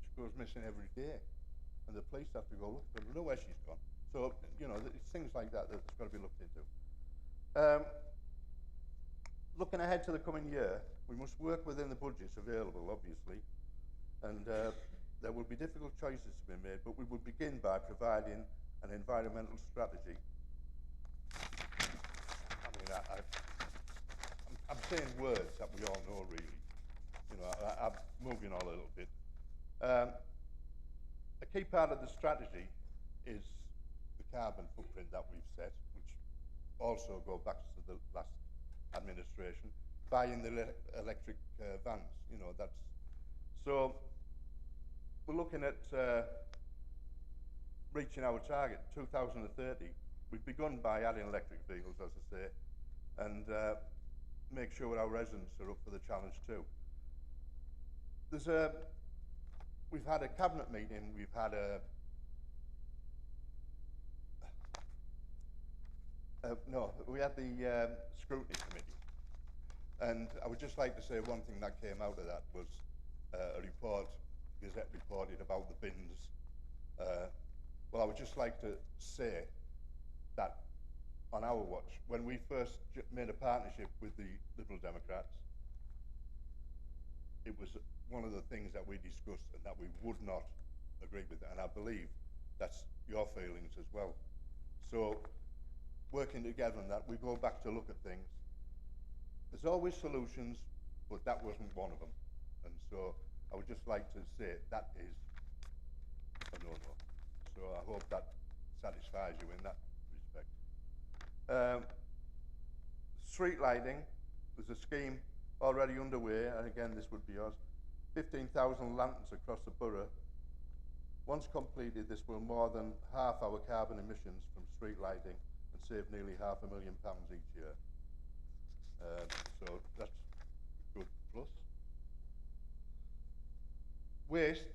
She goes missing every day, and the police have to go look for her. We know where she's gone. So, it's things like that that's got to be looked into. Looking ahead to the coming year, we must work within the budgets available, obviously, and there will be difficult choices to be made, but we will begin by providing an environmental strategy. I mean, I'm saying words that we all know, really. I'm moving on a little bit. A key part of the strategy is the carbon footprint that we've set, which also go back to the last administration, buying the electric vans. So we're looking at reaching our target 2030. We've begun by adding electric vehicles, as I say, and make sure our residents are up for the challenge too. We've had a cabinet meeting. We've had we had the scrutiny committee, and I would just like to say one thing that came out of that was a report, Gazette reported about the bins. Well, I would just like to say that on our watch. When we first made a partnership with the Liberal Democrats, it was one of the things that we discussed and that we would not agree with, and I believe that's your feelings as well. So, working together on that, we go back to look at things. There's always solutions, but that wasn't one of them. And so, I would just like to say that is a no-no. So, I hope that satisfies you in that respect. Street lighting, there's a scheme already underway, and again, this would be yours. 15,000 lanterns across the borough. Once completed, this will more than half our carbon emissions from street lighting and save nearly £500,000 each year. So that's a good plus. Waste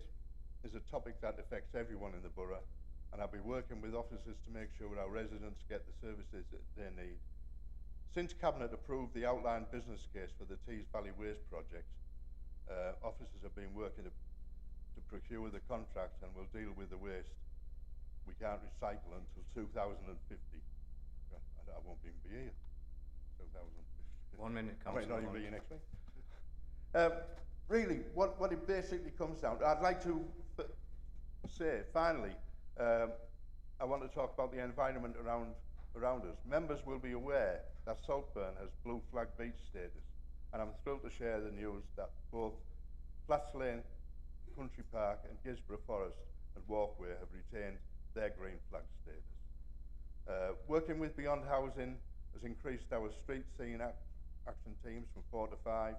is a topic that affects everyone in the borough, and I'll be working with officers to make sure our residents get the services that they need. Since Cabinet approved the outline business case for the Tees Valley Waste project, officers have been working to procure the contract and will deal with the waste we can't recycle until 2050. I won't even be here. 2050. 1 minute, I might Councillor. not even be here next week. Really, what it basically comes down to, I'd like to say, finally, I want to talk about the environment around us. Members will be aware that Saltburn has Blue Flag Beach status, and I'm thrilled to share the news that both Flats Lane Country Park and Gisborough Forest and Walkway have retained their green flag status. Working with Beyond Housing has increased our street scene action teams from 4 to 5.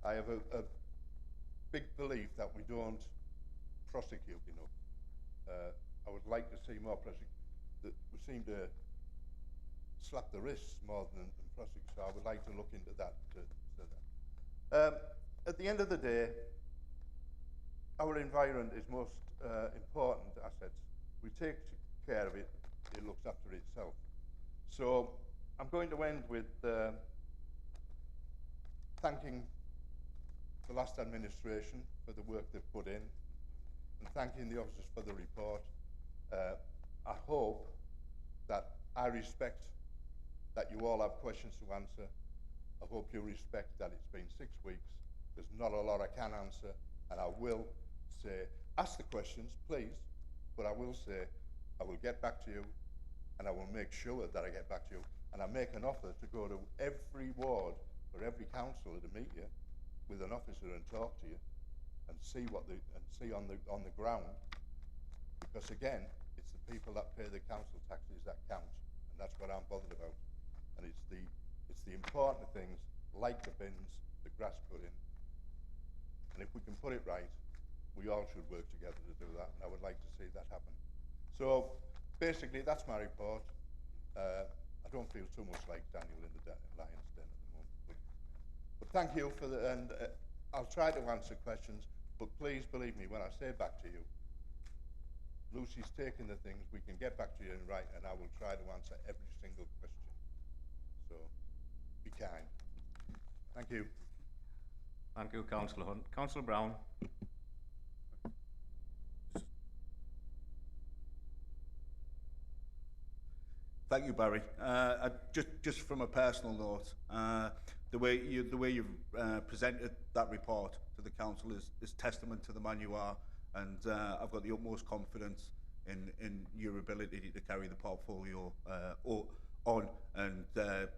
I have a big belief that we don't prosecute enough. I would like to see more prosecute. We seem to slap the wrists more than prosecute, so I would like to look into that. At the end of the day, our environment is most important assets. We take care of it, it looks after itself. So I'm going to end with thanking the last administration for the work they've put in and thanking the officers for the report. I hope that I respect that you all have questions to answer. I hope you respect that it's been 6 weeks. There's not a lot I can answer, and I will say, ask the questions, please, but I will say, I will get back to you, and I will make sure that I get back to you, and I make an offer to go to every ward for every councillor to meet you with an officer and talk to you and see what see on the ground, because again, it's the people that pay the council taxes that count, and that's what I'm bothered about. And it's the important things like the bins, the grass cutting, and if we can put it right, we all should work together to do that, and I would like to see that happen. So basically, that's my report. I don't feel too much like Daniel in the lion's den at the moment, but thank you for the, and I'll try to answer questions, but please believe me when I say back to you, Lucy's taking the things, we can get back to you and right, and I will try to answer every single question. So, be kind. Thank you. Thank you, Councillor Hunt. Councillor Brown. Thank you, Barry. Just from a personal note, the way you've presented that report to the council is testament to the man you are, and I've got the utmost confidence in your ability to carry the portfolio on, and the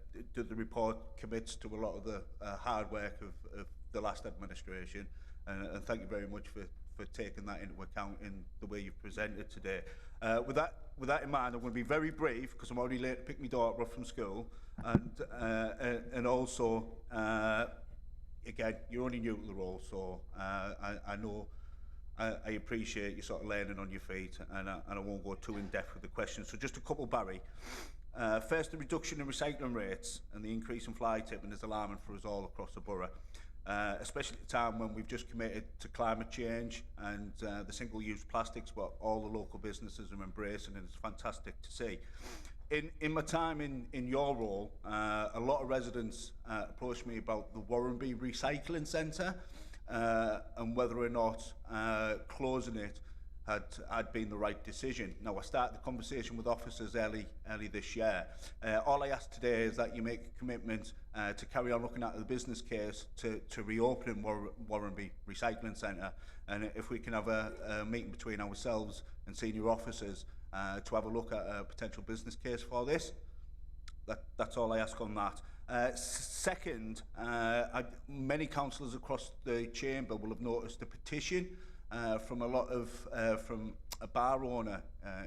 report commits to a lot of the hard work of the last administration, and thank you very much for taking that into account in the way you've presented today. With that in mind, I'm going to be very brief because I'm already late to pick my daughter up from school, and also again, you're only new to the role, so I know I appreciate you sort of learning on your feet, and I won't go too in depth with the questions. So just a couple, Barry. First, the reduction in recycling rates and the increase in fly tipping is alarming for us all across the borough, especially at a time when we've just committed to climate change and the single-use plastics, what all the local businesses are embracing, and it's fantastic to see. In my time in your role, a lot of residents approached me about the Warrenby Recycling Centre and whether or not closing it had been the right decision. Now, I started the conversation with officers early this year. All I ask today is that you make a commitment to carry on looking at the business case to reopen Warrenby Recycling Centre, and if we can have a meeting between ourselves and senior officers to have a look at a potential business case for this. That's all I ask on that. Second, many councillors across the chamber will have noticed a petition from from a bar owner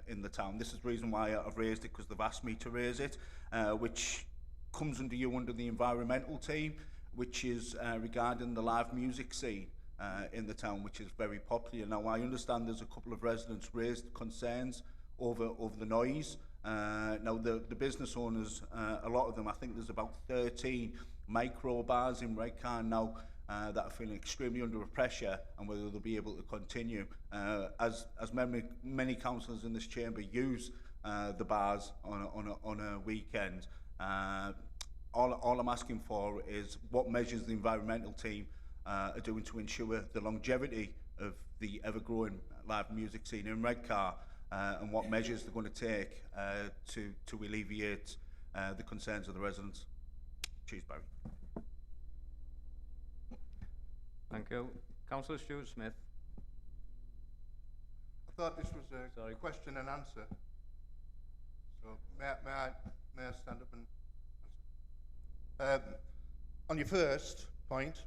in the town. This is the reason why I've raised it, because they've asked me to raise it, which comes under the environmental team, which is regarding the live music scene in the town, which is very popular. Now, I understand there's a couple of residents raised concerns over the noise. Now, the business owners, a lot of them, I think there's about 13 micro bars in Redcar now that are feeling extremely under pressure, and whether they'll be able to continue. As many councillors in this chamber use the bars on a weekend, all I'm asking for is what measures the environmental team are doing to ensure the longevity of the ever-growing live music scene in Redcar, and what measures they're going to take to alleviate the concerns of the residents. Cheers, Barry. Thank you. Councillor Stuart Smith. I thought this was a question and answer. So may I stand up and answer? On your first point,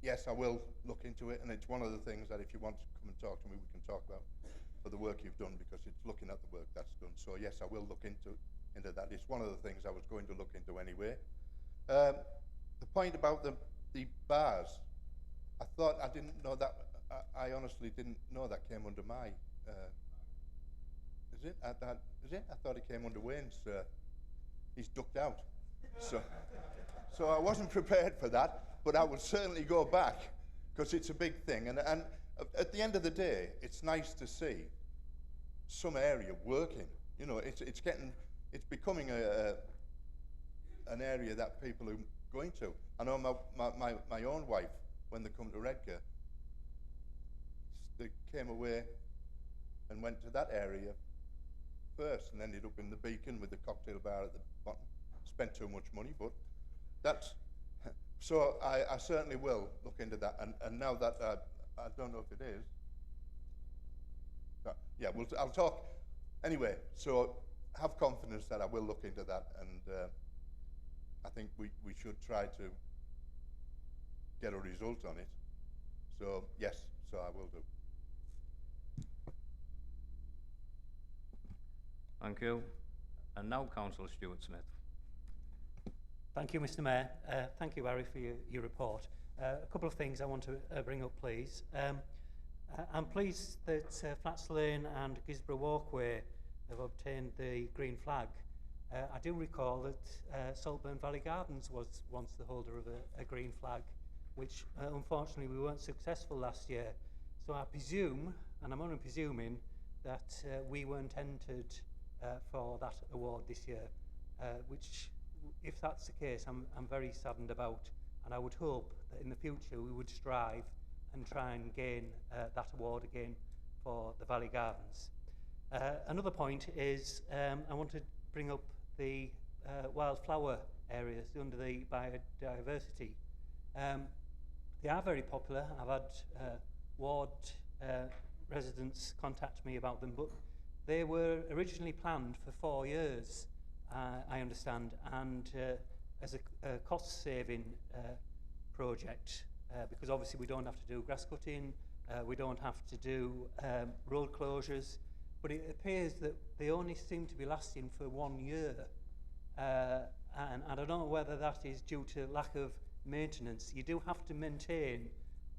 yes, I will look into it, and it's one of the things that if you want to come and talk to me, we can talk about for the work you've done, because it's looking at the work that's done. So yes, I will look into that. It's one of the things I was going to look into anyway. The point about the bars, I didn't know that. I honestly didn't know that came under my. Is it? Is it? I thought it came under Wayne's. He's ducked out. So I wasn't prepared for that, but I will certainly go back, because it's a big thing. And at the end of the day, it's nice to see some area working. You know, it's becoming an area that people are going to. I know my own wife, when they come to Redcar, they came away and went to that area first, and ended up in the Beacon with the cocktail bar at the bottom. Spent too much money, but that's so I certainly will look into that. And now that I don't know if it is. But yeah, I'll talk anyway. So have confidence that I will look into that, and I think we should try to get a result on it. So yes, so I will do. Thank you. And now Councillor Stuart Smith. Thank you, Mr. Mayor. Thank you, Barry, for your report. A couple of things I want to bring up, please. I'm pleased that Flats Lane and Gisborough Walkway have obtained the green flag. I do recall that Saltburn Valley Gardens was once the holder of a green flag, which unfortunately we weren't successful last year. So I presume, and I'm only presuming, that we weren't entered for that award this year, which, if that's the case, I'm very saddened about, and I would hope that in the future we would strive and try and gain that award again for the Valley Gardens. Another point is I want to bring up the wildflower areas under the biodiversity. They are very popular. I've had ward residents contact me about them, but they were originally planned for 4 years, I understand, and as a cost-saving project, because obviously we don't have to do grass cutting, we don't have to do road closures, but it appears that they only seem to be lasting for 1 year. And I don't know whether that is due to lack of maintenance. You do have to maintain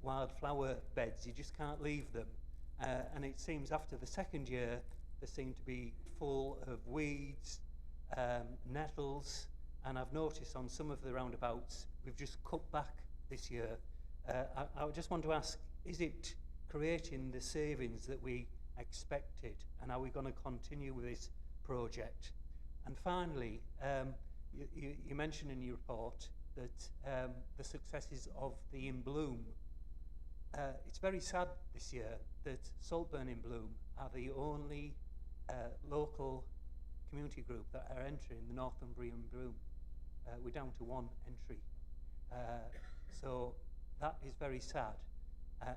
wildflower beds, you just can't leave them. And it seems after the 2nd year, they seem to be full of weeds, nettles, and I've noticed on some of the roundabouts, we've just cut back this year. I just want to ask, is it creating the savings that we expected, and are we going to continue with this project? And finally, you mentioned in your report that the successes of the In Bloom It's very sad this year that Saltburn in Bloom are the only local community group that are entering the Northumbrian Bloom. We're down to one entry. So that is very sad.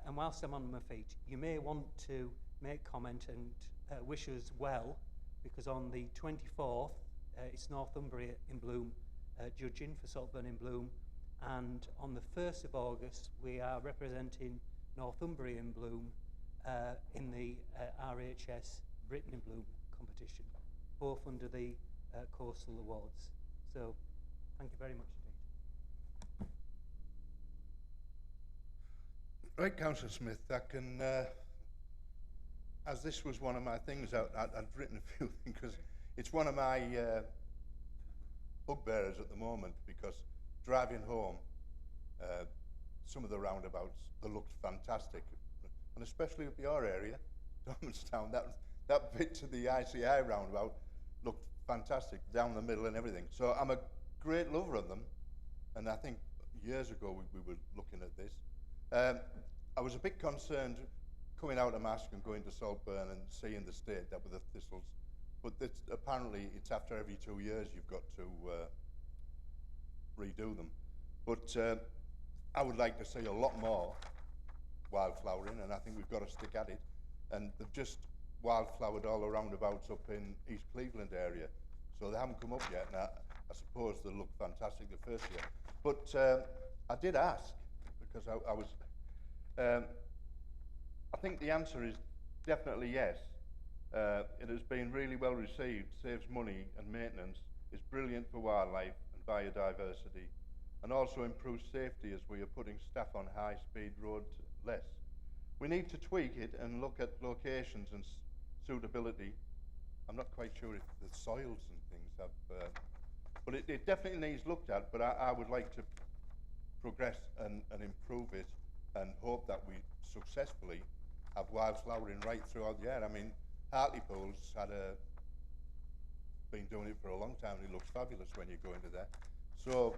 And whilst I'm on my feet, you may want to make comment and wish us well, because on the 24th, it's Northumbria in Bloom judging for Saltburn in Bloom, and on the 1st of August, we are representing Northumbria in Bloom in the RHS Britain in Bloom competition, both under the Coastal Awards. So, thank you very much indeed. Right, Councillor Smith, I can, as this was one of my things, I'd written a few things, because it's one of my bugbearers at the moment, because driving home, some of the roundabouts, they looked fantastic, and especially up your area, Dormanstown, that bit to the ICI roundabout looked fantastic, down the middle and everything. So I'm a great lover of them, and I think years ago we were looking at this. I was a bit concerned coming out of Mask and going to Saltburn and seeing the state that with the thistles, but apparently it's after every 2 years you've got to redo them. But I would like to see a lot more wildflowering, and I think we've got to stick at it. And they've just wildflowered all the roundabouts up in East Cleveland area, so they haven't come up yet, and I suppose they'll look fantastic the first year. But I did ask, because I was, I think the answer is definitely yes. It has been really well received, saves money and maintenance, is brilliant for wildlife and biodiversity, and also improves safety as we are putting staff on high-speed roads less. We need to tweak it and look at locations and suitability. I'm not quite sure if the soils and things have, but it definitely needs looked at, but I would like to progress and improve it, and hope that we successfully have wildflowering right throughout the year. I mean, Hartlepool's been doing it for a long time, and it looks fabulous when you go into there. So,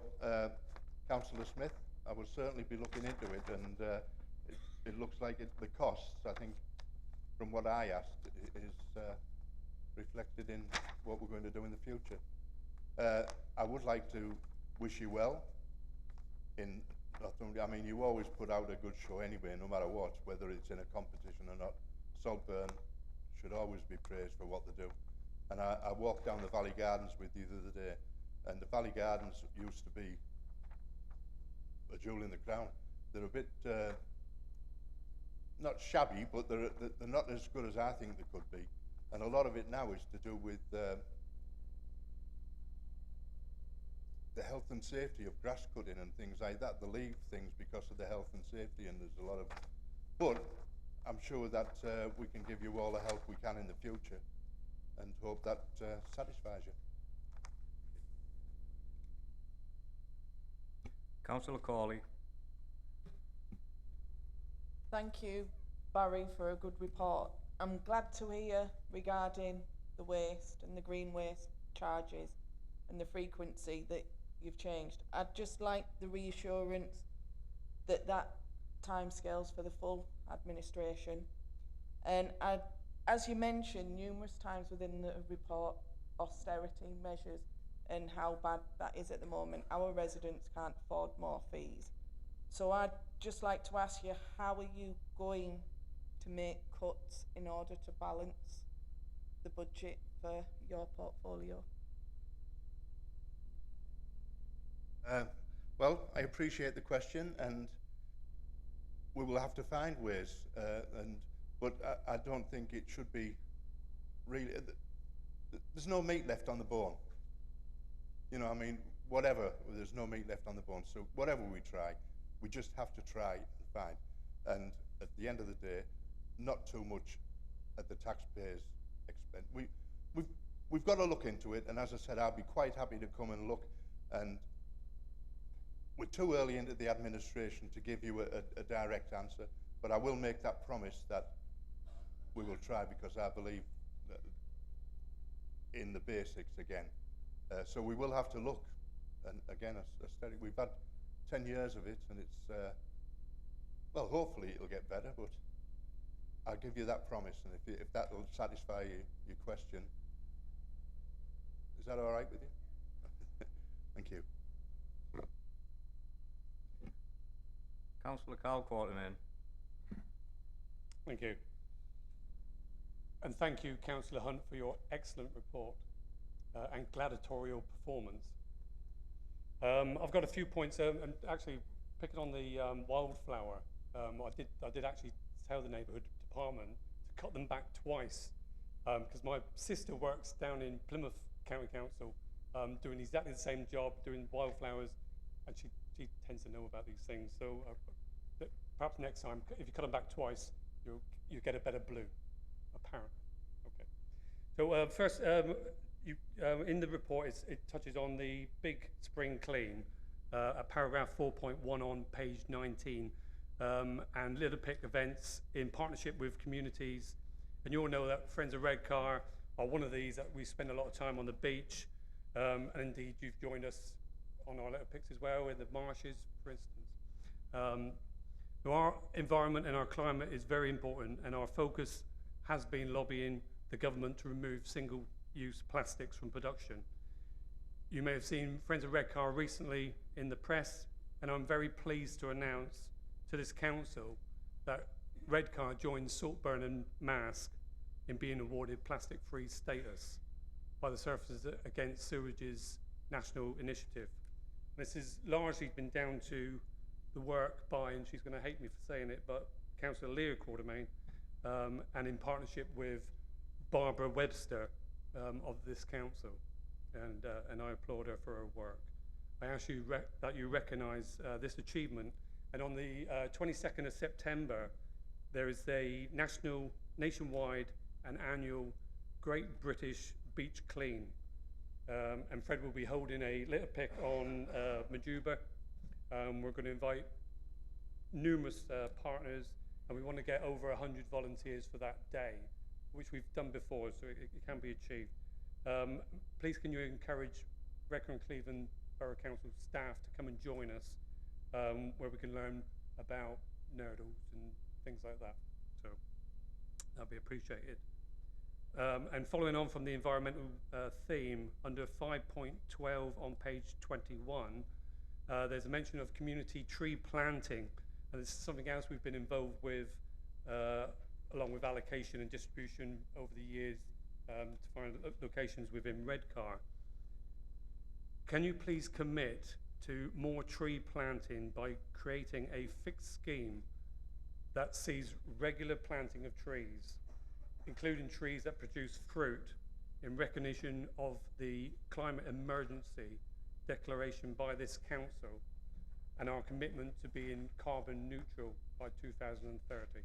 Councillor Smith, I will certainly be looking into it, and it looks like the costs, I think, from what I asked, is reflected in what we're going to do in the future. I would like to wish you well in Northumbria. I mean, you always put out a good show anyway, no matter what, whether it's in a competition or not. Saltburn should always be praised for what they do. And I walked down the Valley Gardens with you the other day, and the Valley Gardens used to be a jewel in the crown. They're a bit, not shabby, but they're not as good as I think they could be. And a lot of it now is to do with the health and safety of grass cutting and things like that. They leave things because of the health and safety, and there's a lot of, but I'm sure that we can give you all the help we can in the future, and hope that satisfies you. Councillor Corley. Thank you, Barry, for a good report. I'm glad to hear regarding the waste and the green waste charges and the frequency that you've changed. I'd just like the reassurance that that timescales for the full administration. And as you mentioned numerous times within the report, austerity measures and how bad that is at the moment. Our residents can't afford more fees. So I'd just like to ask you, how are you going to make cuts in order to balance the budget for your portfolio? Well, I appreciate the question, and we will have to find ways, but I don't think it should be really, there's no meat left on the bone. You know, I mean, whatever, there's no meat left on the bone, so whatever we try, we just have to try and find. And at the end of the day, not too much at the taxpayers' expense. We've got to look into it, and as I said, I'll be quite happy to come and look, and we're too early into the administration to give you a direct answer, but I will make that promise that we will try, because I believe in the basics again. So we will have to look, and again, we've had 10 years of it, and Well, hopefully it'll get better, but I'll give you that promise, and if that will satisfy your question, is that all right with you? Thank you. Councillor Carl Quartermain. Thank you. And thank you, Councillor Hunt, for your excellent report and gladiatorial performance. I've got a few points, and actually picking on the wildflower, I did actually tell the neighbourhood department to cut them back twice, because my sister works down in Plymouth County Council doing exactly the same job, doing wildflowers, and she tends to know about these things. So perhaps next time, if you cut them back twice, you get a better blue, apparently. Okay. So first, in the report, it touches on the big spring clean at paragraph 4.1 on page 19, and Little Pick events in partnership with communities. And you all know that Friends of Redcar are one of these that we spend a lot of time on the beach, and indeed you've joined us on our Little Picks as well in the marshes, for instance. Our environment and our climate is very important, and our focus has been lobbying the government to remove single-use plastics from production. You may have seen Friends of Redcar recently in the press, and I'm very pleased to announce to this council that Redcar joined Saltburn and Mask in being awarded plastic-free status by the Surfers Against Sewage's national initiative. This has largely been down to the work by, and she's going to hate me for saying it, but Councillor Leah Quartermain, and in partnership with Barbara Webster of this council, and I applaud her for her work. I ask you that you recognise this achievement, and on the 22nd of September, there is a nationwide and annual Great British Beach Clean, and Fred will be holding a Little Pick on Majuba. We're going to invite numerous partners, and we want to get over 100 volunteers for that day, which we've done before, so it can be achieved. Please can you encourage Redcar and Cleveland Borough Council staff to come and join us, where we can learn about nurdles and things like that. So that'll be appreciated. And following on from the environmental theme, under 5.12 on page 21, there's a mention of community tree planting, and this is something else we've been involved with, along with allocation and distribution over the years, to find locations within Redcar. Can you please commit to more tree planting by creating a fixed scheme that sees regular planting of trees, including trees that produce fruit, in recognition of the climate emergency declaration by this council and our commitment to being carbon neutral by 2030.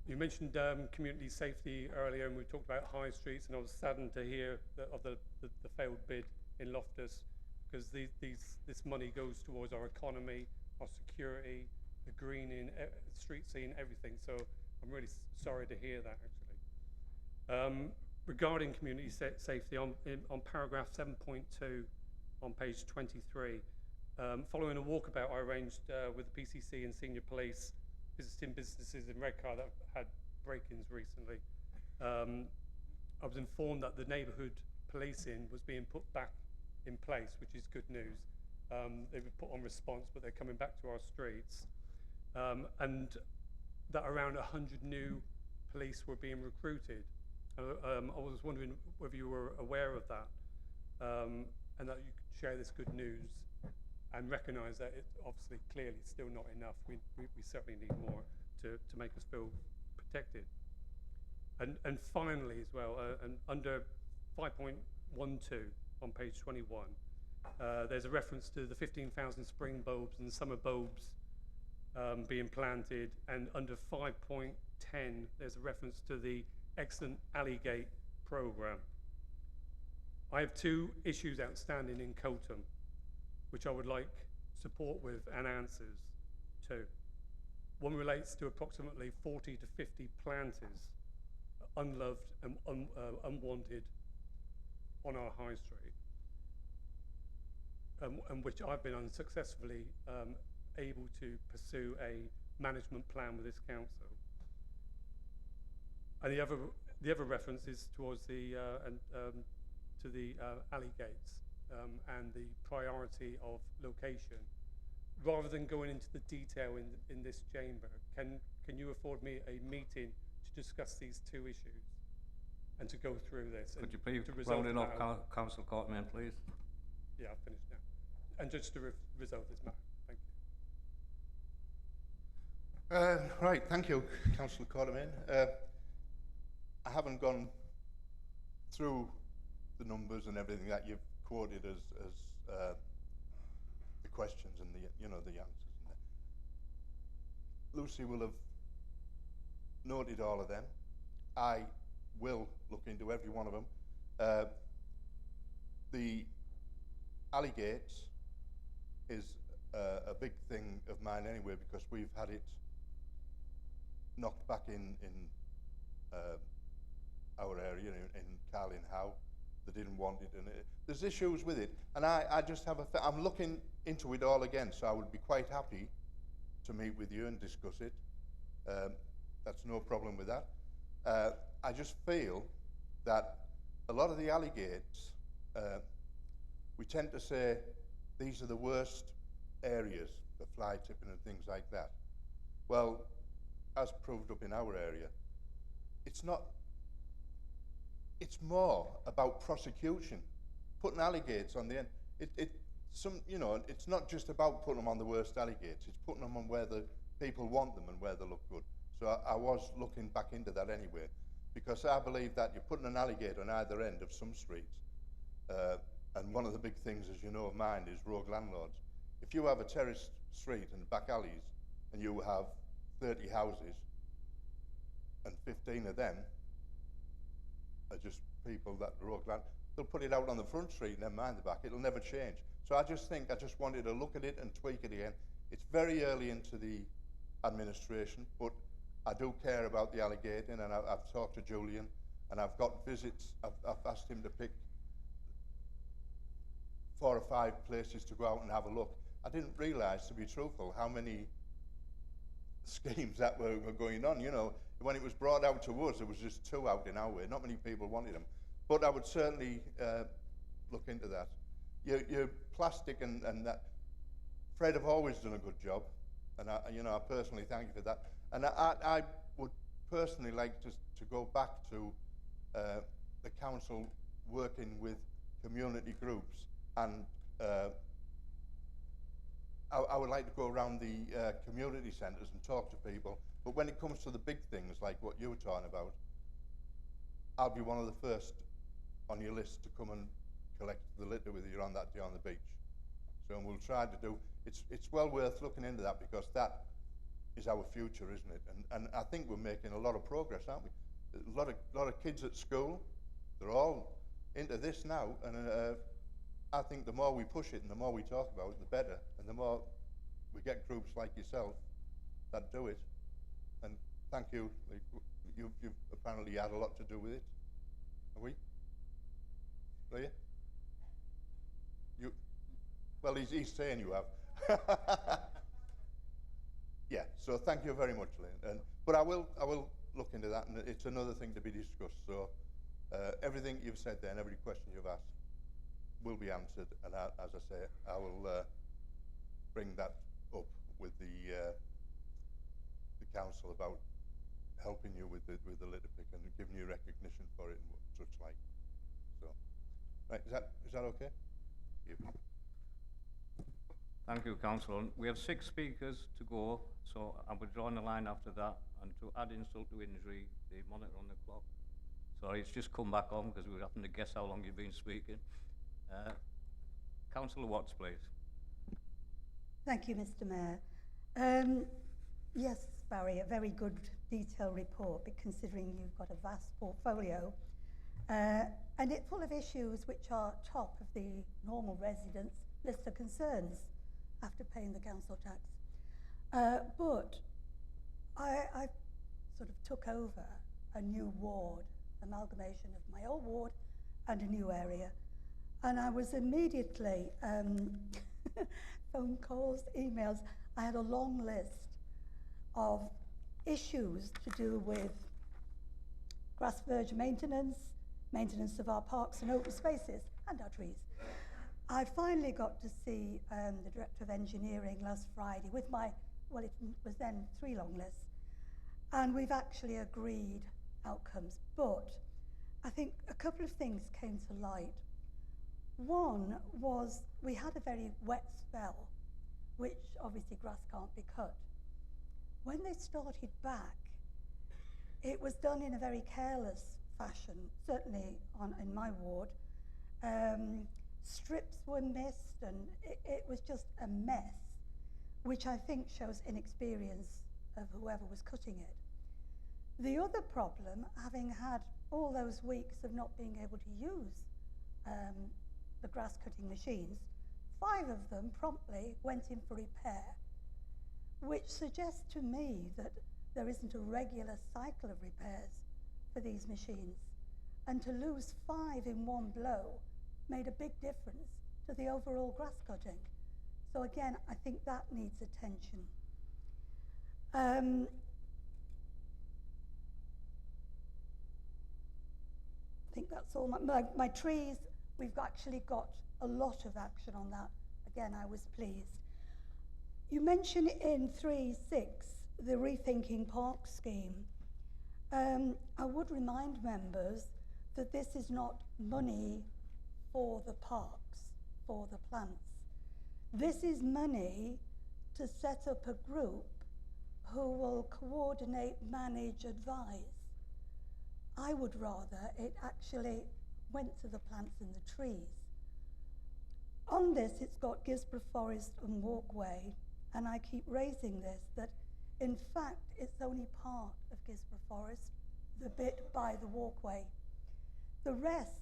You mentioned community safety earlier, and we talked about high streets, and I was saddened to hear of the failed bid in Loftus, because this money goes towards our economy, our security, the greening, street scene, everything. So I'm really sorry to hear that, actually. Regarding community safety, on paragraph 7.2 on page 23, following a walkabout I arranged with the PCC and senior police, visiting businesses in Redcar that had break-ins recently, I was informed that the neighbourhood policing was being put back in place, which is good news. They were put on response, but they're coming back to our streets. And that around 100 new police were being recruited. I was wondering whether you were aware of that, and that you could share this good news and recognise that it's obviously clearly still not enough. We certainly need more to make us feel protected. And finally as well, and under 5.12 on page 21, there's a reference to the 15,000 spring bulbs and summer bulbs being planted, and under 5.10 there's a reference to the Excellent Alleygate programme. I have two issues outstanding in Cotham, which I would like support with and answers to. One relates to approximately 40 to 50 planters, unloved and unwanted, on our high street, and which I've been unsuccessfully able to pursue a management plan with this council. And the other reference is towards the to the alley gates and the priority of location. Rather than going into the detail in this chamber, can you afford me a meeting to discuss these two issues and to go through this? Could you please to resolve round it it now? off, Councillor Courtman, please? Yeah, I've finished now. And just to resolve this matter. Thank you. Right, thank you, Councillor Courtman. I haven't gone through the numbers and everything that you've quoted as the questions and the answers. Lucy will have noted all of them. I will look into every one of them. The alley gates is a big thing of mine anyway, because we've had it knocked back in our area in Carlin Howe. They didn't want it, and there's issues with it, and I just have I'm looking into it all again, so I would be quite happy to meet with you and discuss it. That's no problem with that. I just feel that a lot of the alley gates, we tend to say these are the worst areas for fly tipping and things like that. Well, as proved up in our area, it's not. It's more about prosecution, putting alley gates on the end. It's not just about putting them on the worst alley gates. It's putting them on where the people want them and where they look good. So I was looking back into that anyway, because I believe that you're putting an alley gate on either end of some streets. And one of the big things, as you know, of mine is rogue landlords. If you have a terraced street and back alleys, and you have 30 houses, and 15 of them are just people that rogue land, they'll put it out on the front street and then mind the back. It'll never change. So I just wanted to look at it and tweak it again. It's very early into the administration, but I do care about the alley gating, and I've talked to Julian, and I've got visits. I've asked him to pick 4 or 5 places to go out and have a look. I didn't realise, to be truthful, how many schemes that were going on. You know, when it was brought out to us, there was just 2 out in our way. Not many people wanted them. But I would certainly look into that. Your plastic and that, Fred have always done a good job, and I personally thank you for that. And I would personally like to go back to the council working with community groups, and I would like to go around the community centres and talk to people. But when it comes to the big things like what you were talking about, I'll be one of the first on your list to come and collect the litter with you on that day on the beach. So we'll try to do, it's well worth looking into that, because that is our future, isn't it? And I think we're making a lot of progress, aren't we? A lot of kids at school, they're all into this now, and I think the more we push it and the more we talk about it, the better, and the more we get groups like yourself that do it. And thank you. You've apparently had a lot to do with it. Have we? Are you? Well, he's saying you have. Yeah. So thank you very much, Lynn. But I will look into that, and it's another thing to be discussed. So everything you've said there and every question you've asked will be answered. And as I say, I will bring that up with the council about helping you with the litter pick and giving you recognition for it and such like. So, right, is that okay? Thank you, Councillor. We have 6 speakers to go, so I'm withdrawing the line after that. And to add insult to injury, the monitor on the clock. Sorry, it's just come back on because we were having to guess how long you've been speaking. Councillor Watts, please. Thank you, Mr. Mayor. Yes, Barry, a very good detailed report, but considering you've got a vast portfolio, and it's full of issues which are top of the normal residents' list of concerns after paying the council tax. But I sort of took over a new ward, amalgamation of my old ward and a new area, and I was immediately phone calls, emails. I had a long list of issues to do with grass verge maintenance, maintenance of our parks and open spaces, and our trees. I finally got to see the Director of Engineering last Friday with my, well, it was then 3 long lists, and we've actually agreed outcomes. But I think a couple of things came to light. One was we had a very wet spell, which obviously grass can't be cut. When they started back, it was done in a very careless fashion, certainly in my ward. Strips were missed, and it was just a mess, which I think shows inexperience of whoever was cutting it. The other problem, having had all those weeks of not being able to use the grass cutting machines, 5 of them promptly went in for repair, which suggests to me that there isn't a regular cycle of repairs for these machines. And to lose 5 in one blow made a big difference to the overall grass cutting. So again, I think that needs attention. I think that's all. My trees, we've actually got a lot of action on that. Again, I was pleased. You mentioned in 3.6 the Rethinking Park scheme. I would remind members that this is not money for the parks, for the plants. This is money to set up a group who will coordinate, manage, advise. I would rather it actually went to the plants and the trees. On this, it's got Gisborough Forest and Walkway, and I keep raising this, that in fact, it's only part of Gisborough Forest, the bit by the walkway. The rest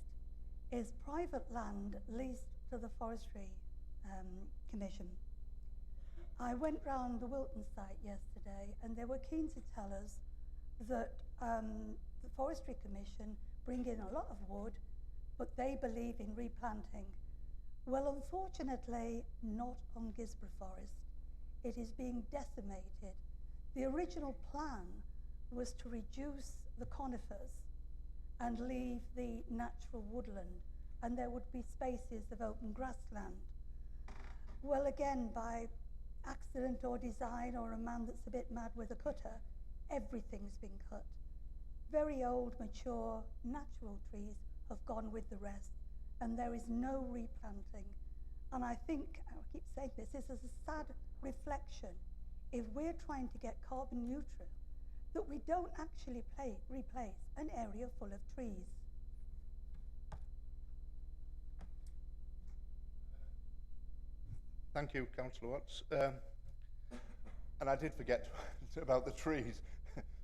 is private land leased to the Forestry Commission. I went round the Wilton site yesterday, and they were keen to tell us that the Forestry Commission bring in a lot of wood, but they believe in replanting. Well, unfortunately, not on Gisborough Forest. It is being decimated. The original plan was to reduce the conifers and leave the natural woodland, and there would be spaces of open grassland. Well, again, by accident or design, or a man that's a bit mad with a cutter, everything's been cut. Very old, mature, natural trees have gone with the rest, and there is no replanting. And I think, I keep saying this is a sad reflection, if we're trying to get carbon neutral, that we don't actually replace an area full of trees. Thank you, Councillor Watts. And I did forget about the trees,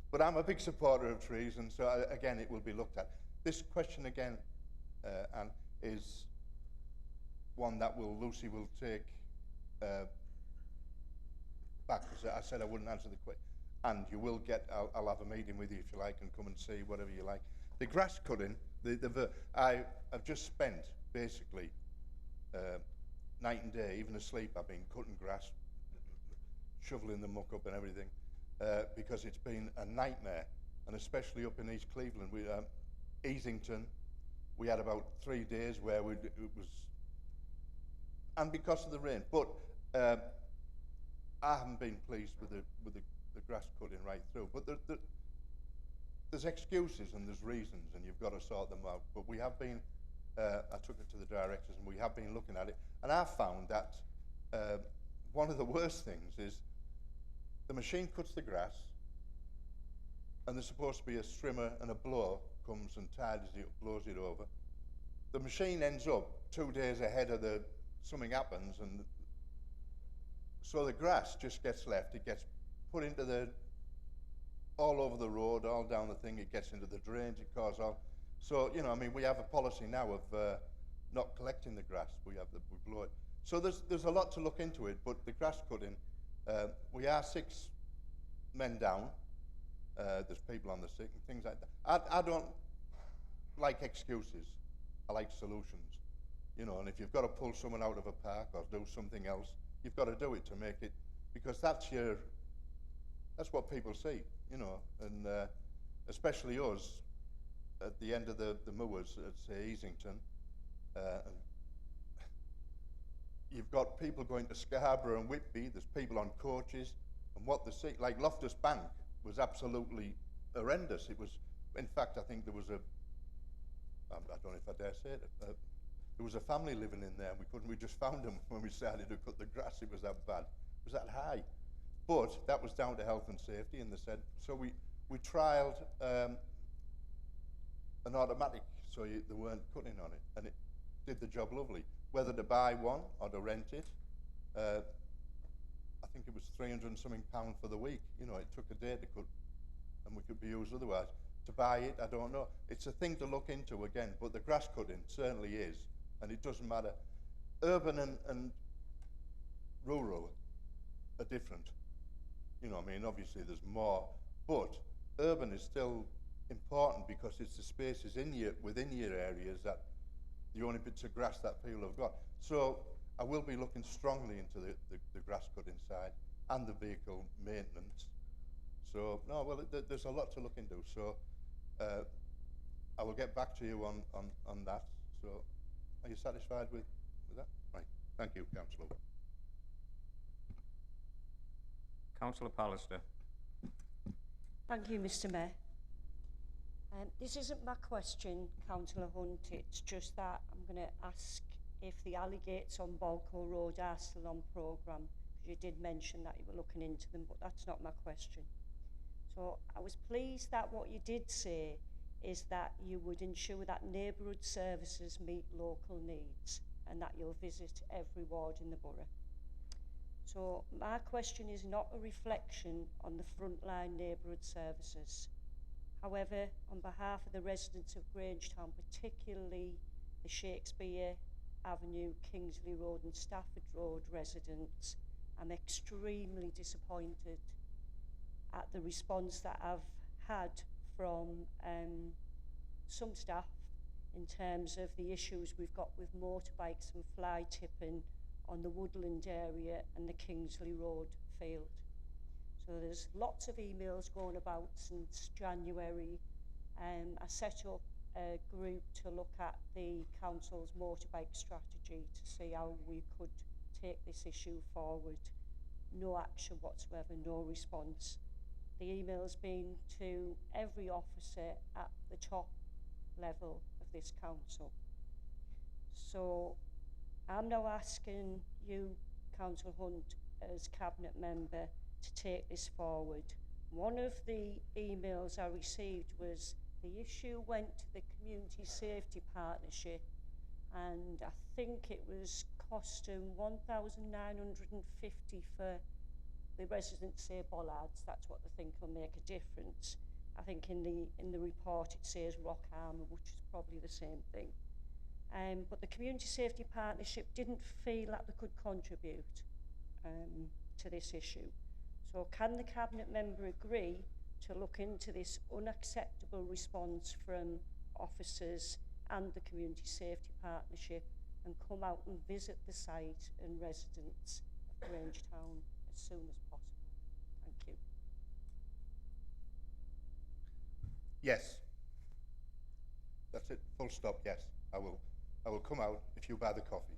but I'm a big supporter of trees, and so again, it will be looked at. This question again, Anne, is one that Lucy will take back, because I said I wouldn't answer the question. And you will get, I'll have a meeting with you if you like, and come and see whatever you like. The grass cutting, I've just spent basically night and day, even asleep, I've been cutting grass, shoveling the muck up and everything, because it's been a nightmare, and especially up in East Cleveland. Easington, we had about 3 days where it was, and because of the rain. But I haven't been pleased with the grass cutting right through. But there's excuses and there's reasons, and you've got to sort them out. But we have been, I took it to the directors, and we have been looking at it. And I found that one of the worst things is the machine cuts the grass, and there's supposed to be a strimmer and a blower comes and tidies it up, blows it over. The machine ends up 2 days ahead of something happens, and so the grass just gets left. It gets put into all over the road, all down the thing. It gets into the drains. It causes all. So I mean, we have a policy now of not collecting the grass. We blow it. So there's a lot to look into it. But the grass cutting, we are 6 men down. There's people on the sick and things like that. I don't like excuses. I like solutions. And if you've got to pull someone out of a park or do something else, you've got to do it to make it, because that's what people see, you know, and especially us at the end of the moors at, say, Easington. And you've got people going to Scarborough and Whitby, there's people on coaches, and what they see, like Loftus Bank was absolutely horrendous. It was, in fact, I think there was I don't know if I dare say it, there was a family living in there, and we just found them when we started to cut the grass. It was that bad, it was that high. But that was down to health and safety, and they said, so we trialled an automatic, so they weren't cutting on it, and it did the job lovely. Whether to buy one or to rent it, I think it was £300 and something for the week. You know, it took a day to cut, and we could be used otherwise. To buy it, I don't know. It's a thing to look into again, but the grass cutting certainly is, and it doesn't matter. Urban and rural are different. You know, I mean, obviously there's more, but urban is still important because it's the spaces within your areas that the only bits of grass that people have got. So I will be looking strongly into the grass cutting side and the vehicle maintenance. So, no, well, there's a lot to look into. So I will get back to you on that. So are you satisfied with that? Right. Thank you, Councillor. Councillor Pallister. Thank you, Mr. Mayor. This isn't my question, Councillor Hunt, it's just that I'm going to ask if the alligators on Balco Road are still on programme, because you did mention that you were looking into them, but that's not my question. So I was pleased that what you did say is that you would ensure that neighbourhood services meet local needs and that you'll visit every ward in the borough. So my question is not a reflection on the frontline neighbourhood services. However, on behalf of the residents of Grangetown, particularly the Shakespeare Avenue, Kingsley Road and Stafford Road residents, I'm extremely disappointed at the response that I've had from some staff in terms of the issues we've got with motorbikes and fly tipping on the Woodland area and the Kingsley Road field. So there's lots of emails going about since January. I set up a group to look at the council's motorbike strategy to see how we could take this issue forward. No action whatsoever, no response. The email's been to every officer at the top level of this council. So I'm now asking you, Councillor Hunt, as Cabinet Member, to take this forward. One of the emails I received was the issue went to the Community Safety Partnership, and I think it was costing $1,950 for the residents say bollards. That's what they think will make a difference. I think in the report it says rock armour, which is probably the same thing. But the Community Safety Partnership didn't feel that they could contribute to this issue. So can the Cabinet Member agree to look into this unacceptable response from officers and the Community Safety Partnership and come out and visit the site and residents of Grangetown as soon as possible? Thank you. Yes. That's it. Full stop. Yes, I will come out if you buy the coffee.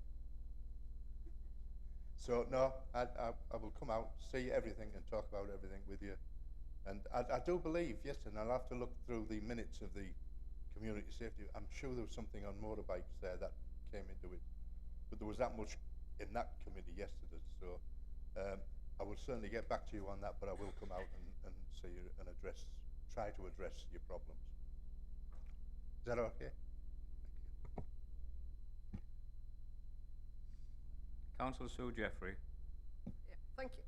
So no, I will come out, see everything and talk about everything with you. And I do believe, yes, and I'll have to look through the minutes of the community safety. I'm sure there was something on motorbikes there that came into it. But there was that much in that committee yesterday. So I will certainly get back to you on that, but I will come out and see you and try to address your problems. Is that okay? Councillor Sue Jeffrey. Yeah,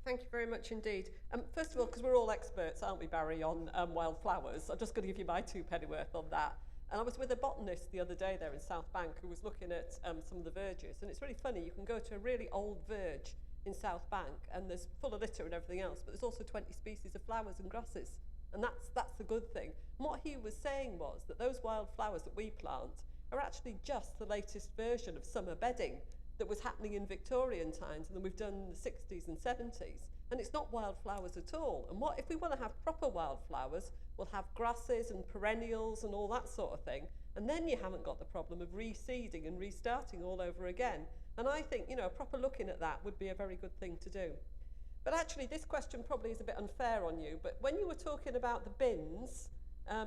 thank you very much indeed. First of all, because we're all experts, aren't we, Barry, on wildflowers, I'm just going to give you my two pennyworth on that. And I was with a botanist the other day there in South Bank who was looking at some of the verges. And it's really funny, you can go to a really old verge in South Bank and there's full of litter and everything else, but there's also 20 species of flowers and grasses. And that's the good thing. And what he was saying was that those wildflowers that we plant are actually just the latest version of summer bedding that was happening in Victorian times, and then we've done in the 60s and 70s. and it's not wildflowers at all. And what if we want to have proper wildflowers? We'll have grasses and perennials and all that sort of thing, and then you haven't got the problem of reseeding and restarting all over again. And I think, you know, proper looking at that would be a very good thing to do. But actually, this question probably is a bit unfair on you, but when you were talking about the bins,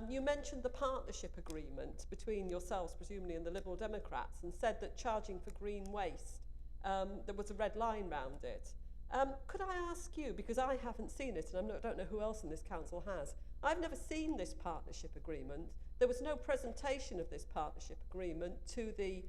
you mentioned the partnership agreement between yourselves, presumably, and the Liberal Democrats, and said that charging for green waste, there was a red line round it. Could I ask you, because I haven't seen it, and I don't know who else in this council has, I've never seen this partnership agreement. There was no presentation of this partnership agreement to the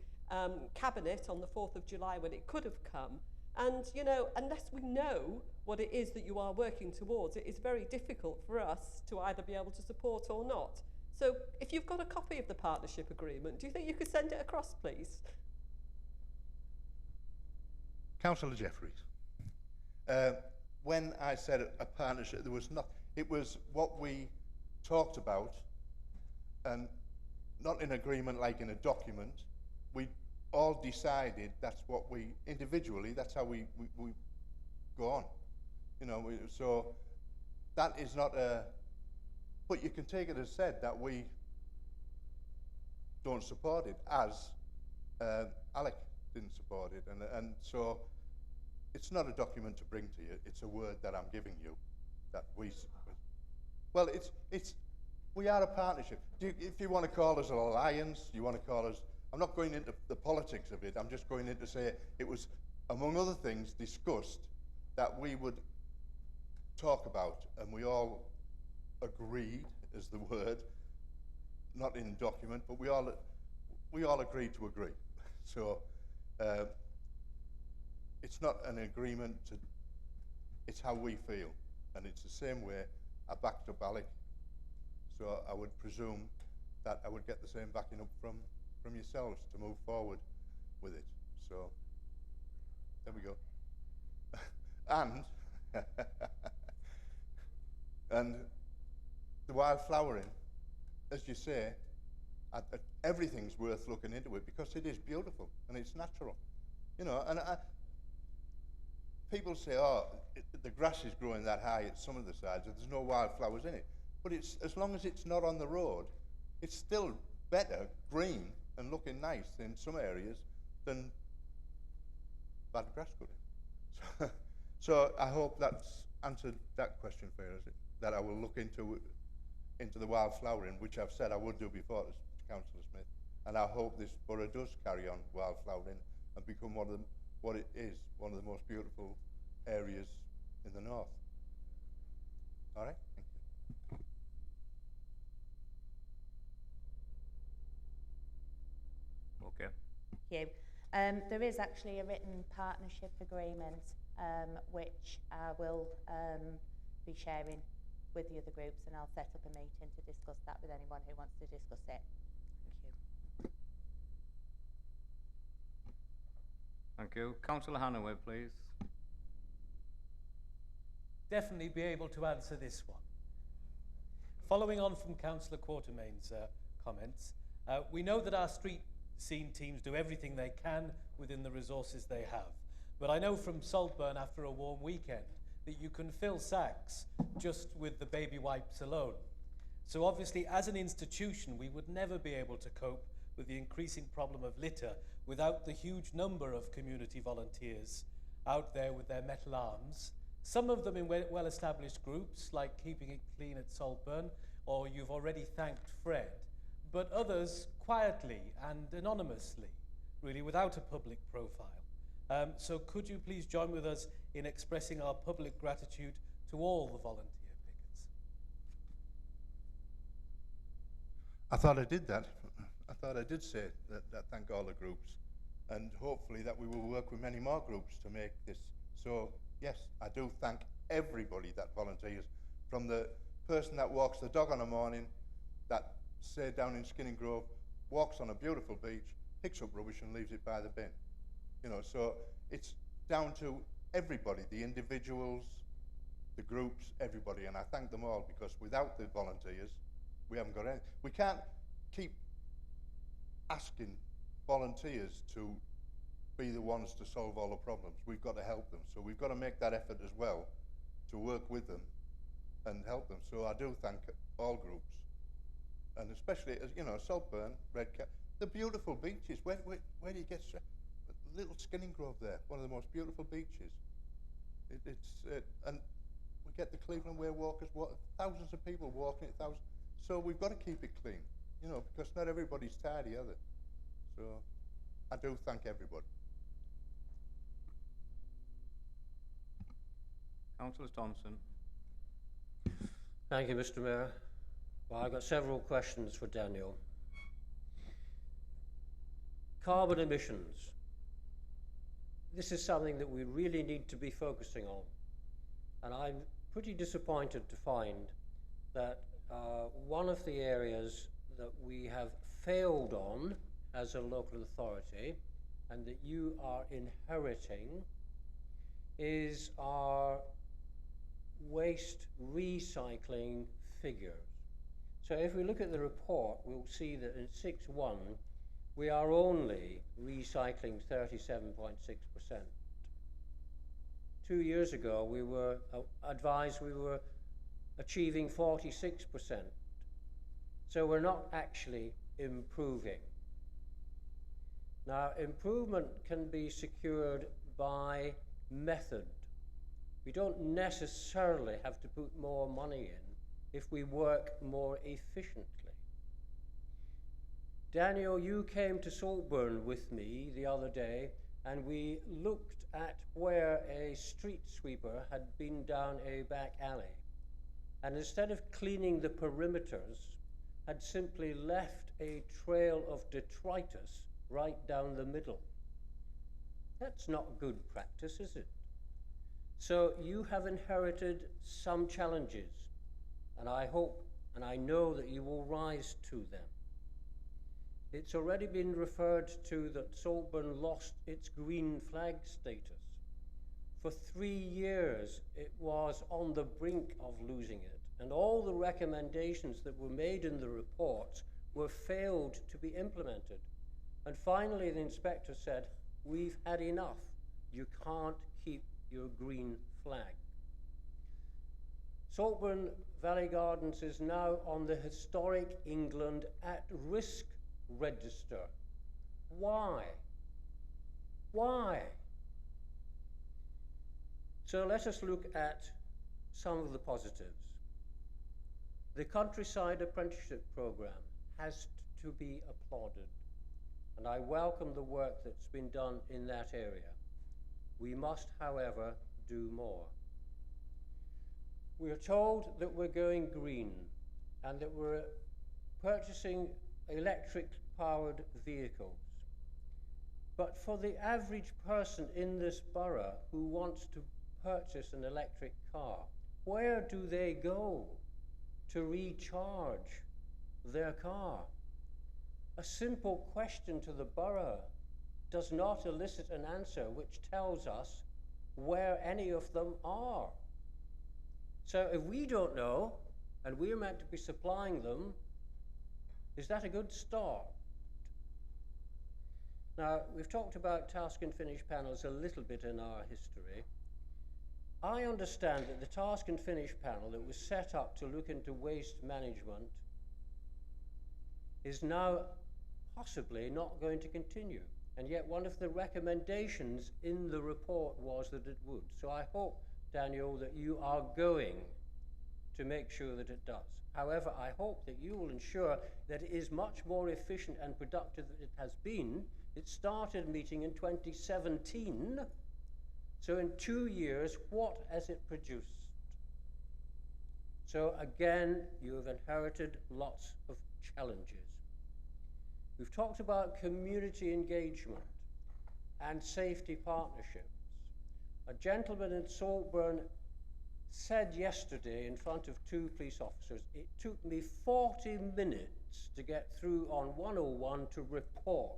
Cabinet on the 4th of July when it could have come. And, you know, unless we know what it is that you are working towards, it is very difficult for us to either be able to support or not. So if you've got a copy of the partnership agreement, do you think you could send it across, please? Councillor Jeffries, when I said a partnership, there was not, it was what we talked about, and not in agreement like in a document. We all decided that's what we, individually, that's how we go on. You know, so that is not a, but you can take it as said that we don't support it, as Alec didn't support it, and so it's not a document to bring to you, it's a word that I'm giving you, that we, well, it's we are a partnership. If you want to call us an alliance, you want to call us, I'm not going into the politics of it, I'm just going in to say it was, among other things, discussed that we would talk about, and we all agreed, is the word, not in document, but we all agreed to agree. So it's not an agreement to, it's how we feel, and it's the same way I backed up Alec, so I would presume that I would get the same backing up from yourselves to move forward with it. So there we go. And and the wildflowering, as you say, everything's worth looking into it because it is beautiful and it's natural, you know. And people say, oh, the grass is growing that high at some of the sides, and there's no wildflowers in it. But it's, as long as it's not on the road, it's still better green and looking nice in some areas than bad grass cutting. So I hope that's answered that question for you, is it? That I will look into the wildflowering, which I've said I would do before to Councillor Smith, and I hope this borough does carry on wildflowering and become one of the, what it is, one of the most beautiful areas in the north. All right, thank you. Okay. Thank you. There is actually a written partnership agreement which I will be sharing with the other groups, and I'll set up a meeting to discuss that with anyone who wants to discuss it. Thank you. Thank you. Councillor Hannaway, please. Definitely be able to answer this one. Following on from Councillor Quatermain's comments, we know that our street scene teams do everything they can within the resources they have. But I know from Saltburn after a warm weekend that you can fill sacks just with the baby wipes alone. So obviously, as an institution, we would never be able to cope with the increasing problem of litter without the huge number of community volunteers out there with their metal arms, some of them in well-established groups like Keeping It Clean at Saltburn, or you've already thanked Fred, but others quietly and anonymously, really without a public profile. So could you please join with us in expressing our public gratitude to all the volunteer pickets? I thought I did that. I thought I did say that thank all the groups, and hopefully that we will work with many more groups to make this. So yes, I do thank everybody that volunteers, from the person that walks the dog on a morning, that say down in Skinning Grove, walks on a beautiful beach, picks up rubbish and leaves it by the bin. You know, so it's down to everybody, the individuals, the groups, everybody, and I thank them all, because without the volunteers, we haven't got any. We can't keep asking volunteers to be the ones to solve all the problems. We've got to help them, so we've got to make that effort as well to work with them and help them. So I do thank all groups, and especially, as you know, Saltburn, Redcar, the beautiful beaches. Where do you get Little Skinning Grove there? One of the most beautiful beaches. And we get the Cleveland Way walkers, thousands of people walking it, thousands. So we've got to keep it clean, you know, because not everybody's tidy, are they? So I do thank everybody. Councillor Thompson. Thank you, Mr. Mayor. Well, I've got several questions for Daniel. Carbon emissions. This is something that we really need to be focusing on. And I'm pretty disappointed to find that one of the areas that we have failed on as a local authority and that you are inheriting is our waste recycling figures. So if we look at the report, we'll see that in 6.1 we are only recycling 37.6%. 2 years ago we were advised we were achieving 46%. So we're not actually improving. Now, improvement can be secured by method. We don't necessarily have to put more money in if we work more efficiently. Daniel, you came to Saltburn with me the other day and we looked at where a street sweeper had been down a back alley and instead of cleaning the perimeters had simply left a trail of detritus right down the middle. That's not good practice, is it? So you have inherited some challenges, and I hope and I know that you will rise to them. It's already been referred to that Saltburn lost its green flag status. For 3 years it was on the brink of losing it, and all the recommendations that were made in the report were failed to be implemented. And finally the inspector said, we've had enough. You can't keep your green flag. Saltburn Valley Gardens is now on the Historic England at Risk register. Why? Why? So let us look at some of the positives. The Countryside Apprenticeship Programme has to be applauded, and I welcome the work that's been done in that area. We must, however, do more. We are told that we're going green and that we're purchasing electric-powered vehicles. But for the average person in this borough who wants to purchase an electric car, where do they go to recharge their car? A simple question to the borough does not elicit an answer which tells us where any of them are. So if we don't know, and we're meant to be supplying them, is that a good start? Now, we've talked about task and finish panels a little bit in our history. I understand that the task and finish panel that was set up to look into waste management is now possibly not going to continue. And yet one of the recommendations in the report was that it would. So I hope, Daniel, that you are going to make sure that it does. However, I hope that you will ensure that it is much more efficient and productive than it has been. It started meeting in 2017. So in 2 years, what has it produced? So again, you have inherited lots of challenges. We've talked about community engagement and safety partnerships. A gentleman in Saltburn said yesterday in front of 2 police officers, it took me 40 minutes to get through on 101 to report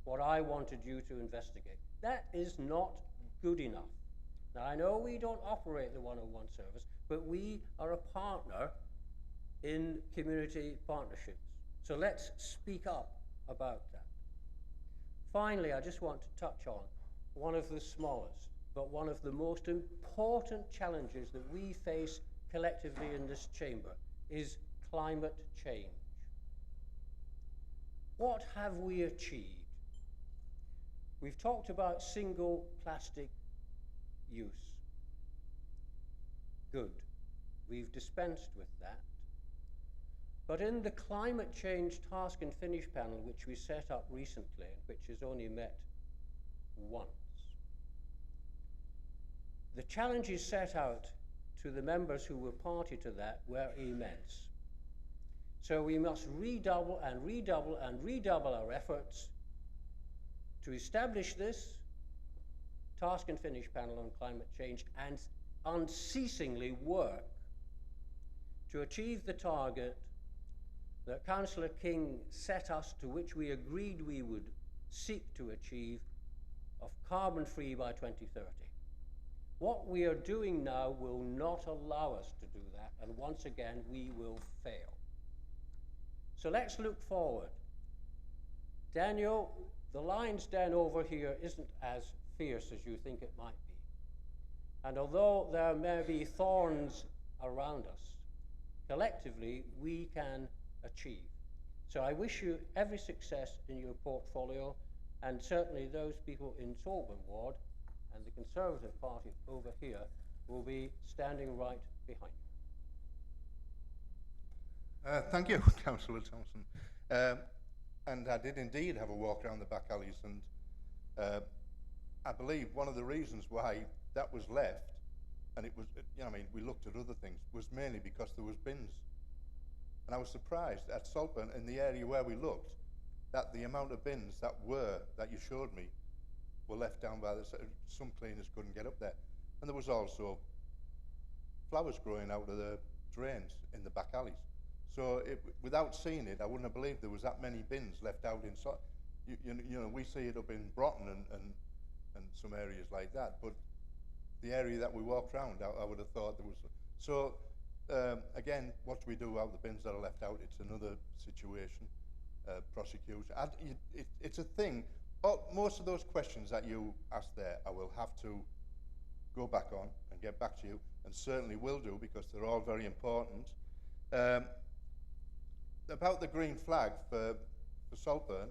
what I wanted you to investigate. That is not good enough. Now, I know we don't operate the 101 service, but we are a partner in community partnerships. So let's speak up about that. Finally, I just want to touch on one of the smallest, but one of the most important challenges that we face collectively in this chamber is climate change. What have we achieved? We've talked about single plastic use. Good. We've dispensed with that. But in the climate change task and finish panel, which we set up recently, which has only met once, the challenges set out to the members who were party to that were immense. So we must redouble and redouble and redouble our efforts to establish this task and finish panel on climate change and unceasingly work to achieve the target that Councillor King set us, to which we agreed we would seek to achieve, of carbon-free by 2030. What we are doing now will not allow us to do that, and once again, we will fail. So let's look forward. Daniel, the lion's den over here isn't as fierce as you think it might be. And although there may be thorns around us, collectively, we can achieve. So I wish you every success in your portfolio, and certainly those people in Saltburn Ward and the Conservative Party over here will be standing right behind you. Thank you, Councillor Thompson. And I did indeed have a walk around the back alleys, and I believe one of the reasons why that was left, and it was, you know, I mean, we looked at other things, was mainly because there was bins. And I was surprised at Saltburn, in the area where we looked, that the amount of bins that you showed me, were left down by some cleaners couldn't get up there. And there was also flowers growing out of the drains in the back alleys. So without seeing it, I wouldn't have believed there was that many bins left out inside. You know, we see it up in Broughton and some areas like that, but the area that we walked around, I would have thought there was. So again, what do we do about the bins that are left out? It's another situation. Prosecution. It's a thing. Most of those questions that you asked there, I will have to go back on and get back to you, and certainly will do, because they're all very important. About the green flag for Saltburn,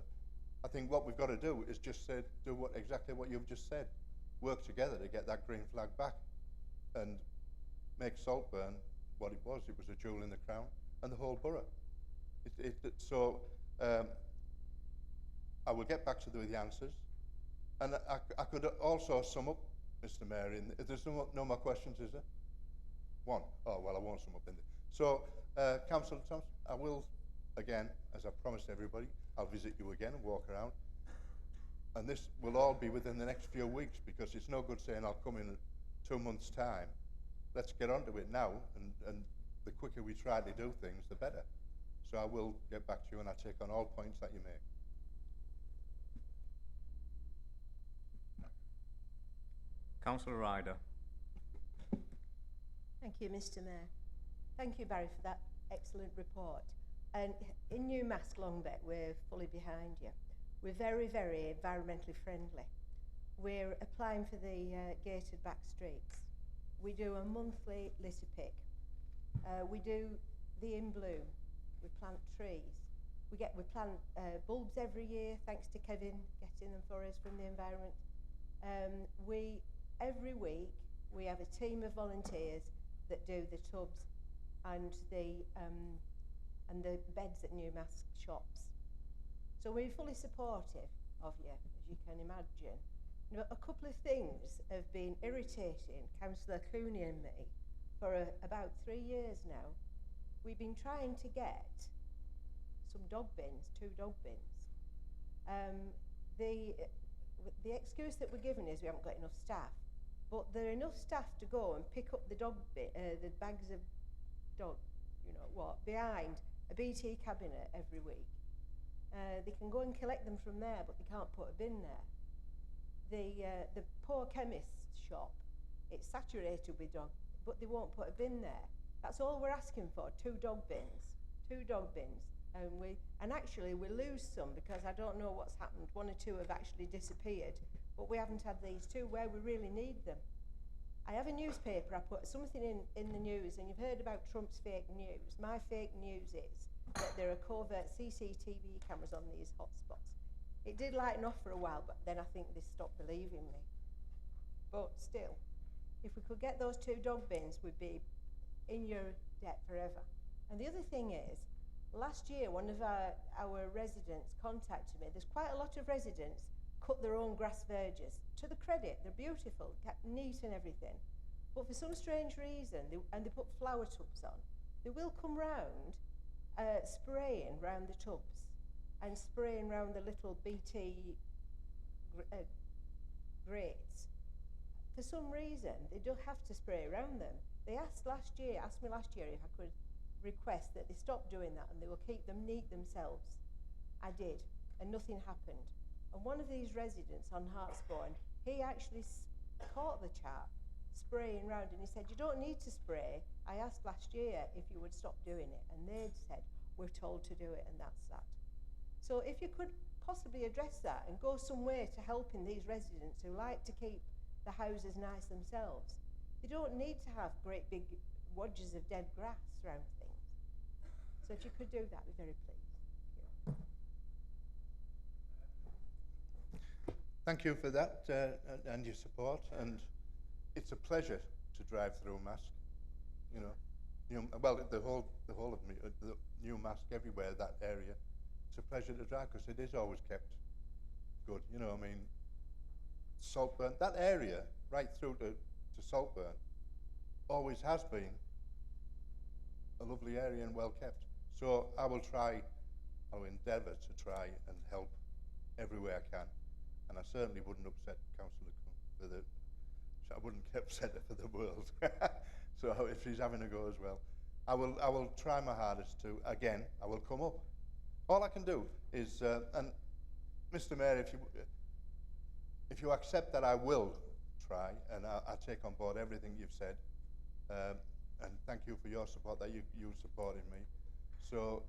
I think what we've got to do is just do exactly what you've just said. Work together to get that green flag back and make Saltburn what it was. It was a jewel in the crown, and the whole borough. I will get back to the answers, and I could also sum up, Mr. Mayor. There's no more questions, is there? One. Oh well, I won't sum up in there. So, Councillor Thompson, I will again, as I promised everybody, I'll visit you again and walk around, and this will all be within the next few weeks, because it's no good saying I'll come in 2 months' time. Let's get onto it now, and the quicker we try to do things, the better. So I will get back to you, and I take on all points that you make. Councillor Ryder. Thank you, Mr. Mayor. Thank you, Barry, for that excellent report. And in Newmask Longbeck, we're fully behind you. We're very, very environmentally friendly. We're applying for the gated back streets. We do a monthly litter pick. We do the In Bloom. We plant trees. We plant bulbs every year, thanks to Kevin getting them for us from the environment. Every week we have a team of volunteers that do the tubs and the beds at Newmask shops. So we're fully supportive of you, as you can imagine. But a couple of things have been irritating Councillor Cooney and me for about 3 years now. We've been trying to get some dog bins, 2 dog bins. The excuse that we're given is we haven't got enough staff, but there are enough staff to go and pick up the the bags of dog, you know what, behind a BT cabinet every week. They can go and collect them from there, but they can't put a bin there. The poor chemist's shop, it's saturated with dog, but they won't put a bin there. That's all we're asking for, 2 dog bins, 2 dog bins. And actually we lose some, because I don't know what's happened. 1 or 2 have actually disappeared, but we haven't had these two where we really need them. I have a newspaper, I put something in the news, and you've heard about Trump's fake news. My fake news is that there are covert CCTV cameras on these hotspots. It did lighten off for a while, but then I think they stopped believing me. But still, if we could get those two dog bins, we'd be in your debt forever. And the other thing is, last year one of our residents contacted me. There's quite a lot of residents cut their own grass verges. To the credit, they're beautiful, kept neat and everything. But for some strange reason, they put flower tubs on, they will come round spraying round the tubs and spraying round the little BT grates. For some reason, they don't have to spray around them. They asked me last year if I could request that they stop doing that and they will keep them neat themselves. I did, and nothing happened. And one of these residents on Hartsbourne, he actually caught the chap spraying round, and he said, "You don't need to spray. I asked last year if you would stop doing it," and they'd said, "We're told to do it," and that's that. So if you could possibly address that and go some way to helping these residents who like to keep the houses nice themselves, they don't need to have great big wedges of dead grass around things. So if you could do that, I'd be very pleased. Thank you for that and your support. And it's a pleasure to drive through Mask. You know, well, the whole of me, the new Mask everywhere, that area. It's a pleasure to drive because it is always kept good. You know, I mean, Saltburn, that area right through to Saltburn, always has been a lovely area and well kept. So I'll endeavour to try and help everywhere I can. And I certainly wouldn't upset Councillor Kuhn I wouldn't upset her for the world. So if she's having a go as well, I will try my hardest to. Again, I will come up. All I can do is, and Mr. Mayor, if you accept that, I will try, and I take on board everything you've said, and thank you for your support that you supported me. So,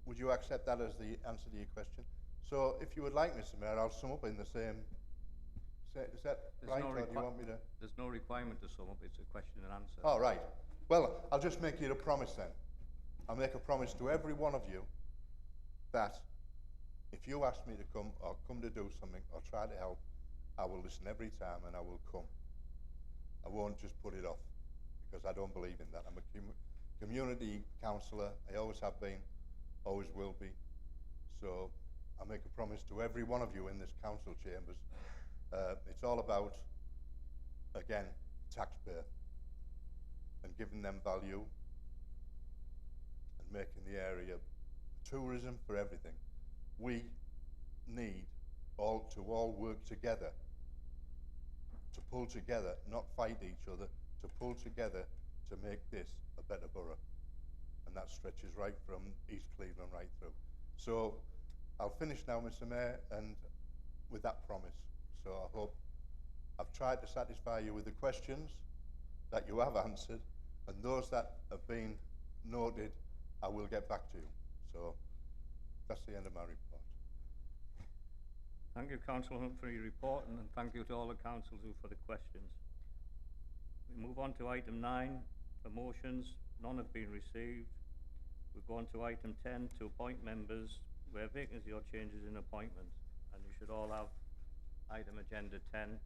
would you accept that as the answer to your question? So, if you would like, Mr. Mayor, I'll sum up in the same. Is that right, or do you want me to? There's no requirement to sum up. It's a question and answer. Oh, right. Well, I'll just make you a promise then. I'll make a promise to every one of you that if you ask me to come or come to do something or try to help, I will listen every time and I will come. I won't just put it off because I don't believe in that. I'm a community councillor. I always have been, always will be. So I make a promise to every one of you in this council chambers. It's all about, again, taxpayer and giving them value and making the area tourism for everything. We need to all work together, to pull together, not fight each other, to pull together to make this a better borough. And that stretches right from East Cleveland right through. So I'll finish now, Mr. Mayor, and with that promise. So I hope I've tried to satisfy you with the questions that you have answered, and those that have been noted, I will get back to you. So that's the end of my report. Thank you, Councillor Hunt, for your report, and thank you to all the councillors for the questions. We move on to item 9, for motions. None have been received. We go on to item 10, to appoint members where vacancy or changes in appointment. And you should all have item agenda 10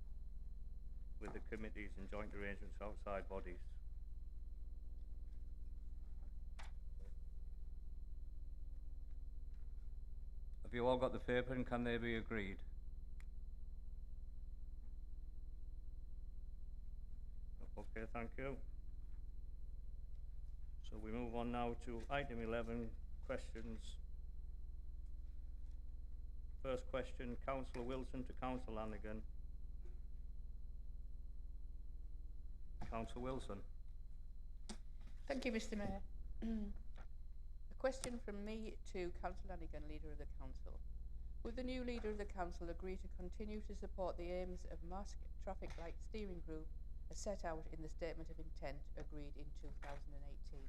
with the committees and joint arrangements for outside bodies. Have you all got the paper, and can they be agreed? Okay, thank you. So we move on now to item 11, questions. First question, Councillor Wilson to Councillor Lanigan. Councillor Wilson. Thank you, Mr. Mayor. A question from me to Councillor Lanigan, Leader of the Council. Would the new Leader of the Council agree to continue to support the aims of Mask Traffic Light Steering Group as set out in the Statement of Intent agreed in 2018?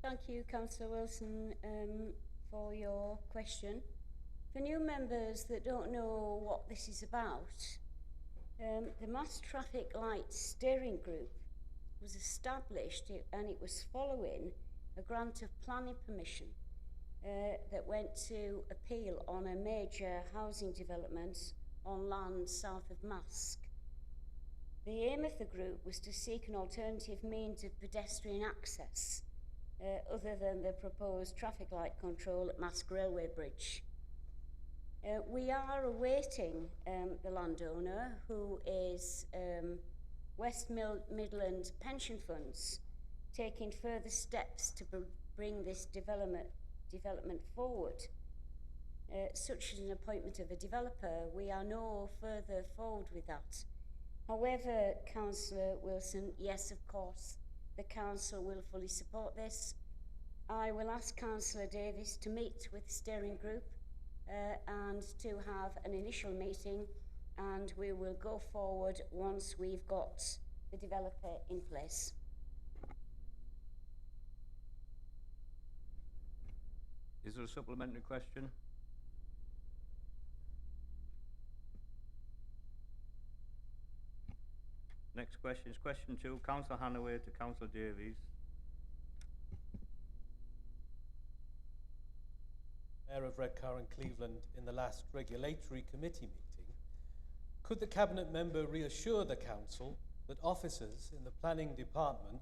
Thank you, Councillor Wilson, for your question. For new members that don't know what this is about, the Mass Traffic Lights Steering Group was established and it was following a grant of planning permission that went to appeal on a major housing development on land south of Mask. The aim of the group was to seek an alternative means of pedestrian access other than the proposed traffic light control at Mask Railway Bridge. We are awaiting the landowner, who is West Midland Pension Funds, taking further steps to bring this development forward, such as an appointment of a developer. We are no further forward with that. However, Councillor Wilson, yes, of course, the Council will fully support this. I will ask Councillor Davis to meet with the steering group and to have an initial meeting, and we will go forward once we've got the developer in place. Is there a supplementary question? Next question is question 2, Councillor Hannaway to Councillor Davies. Mayor of Redcar and Cleveland in the last regulatory committee meeting, could the Cabinet member reassure the Council that officers in the planning department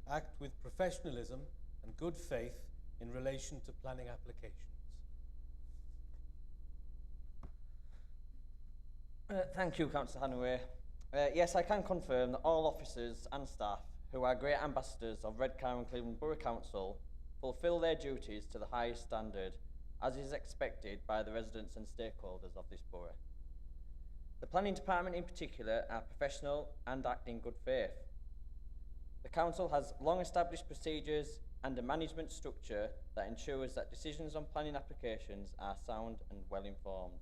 act with professionalism and good faith in relation to planning applications? Thank you, Councillor Hannaway. Yes, I can confirm that all officers and staff who are great ambassadors of Redcar and Cleveland Borough Council fulfil their duties to the highest standard, as is expected by the residents and stakeholders of this borough. The planning department in particular are professional and act in good faith. The council has long established procedures and a management structure that ensures that decisions on planning applications are sound and well informed.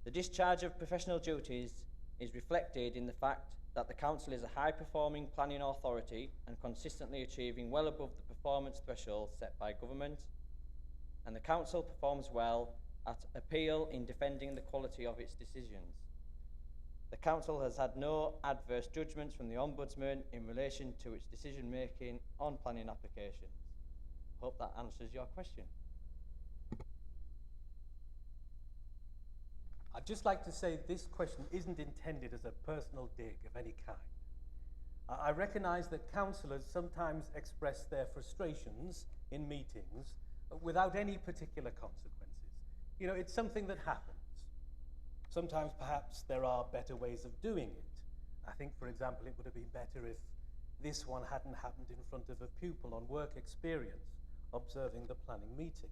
The discharge of professional duties is reflected in the fact that the council is a high performing planning authority and consistently achieving well above the performance threshold set by government, and the council performs well at appeal in defending the quality of its decisions. The council has had no adverse judgments from the Ombudsman in relation to its decision making on planning applications. Hope that answers your question. I'd just like to say this question isn't intended as a personal dig of any kind. I recognise that councillors sometimes express their frustrations in meetings without any particular consequences. You know, it's something that happens. Sometimes perhaps there are better ways of doing it. I think, for example, it would have been better if this one hadn't happened in front of a pupil on work experience observing the planning meeting.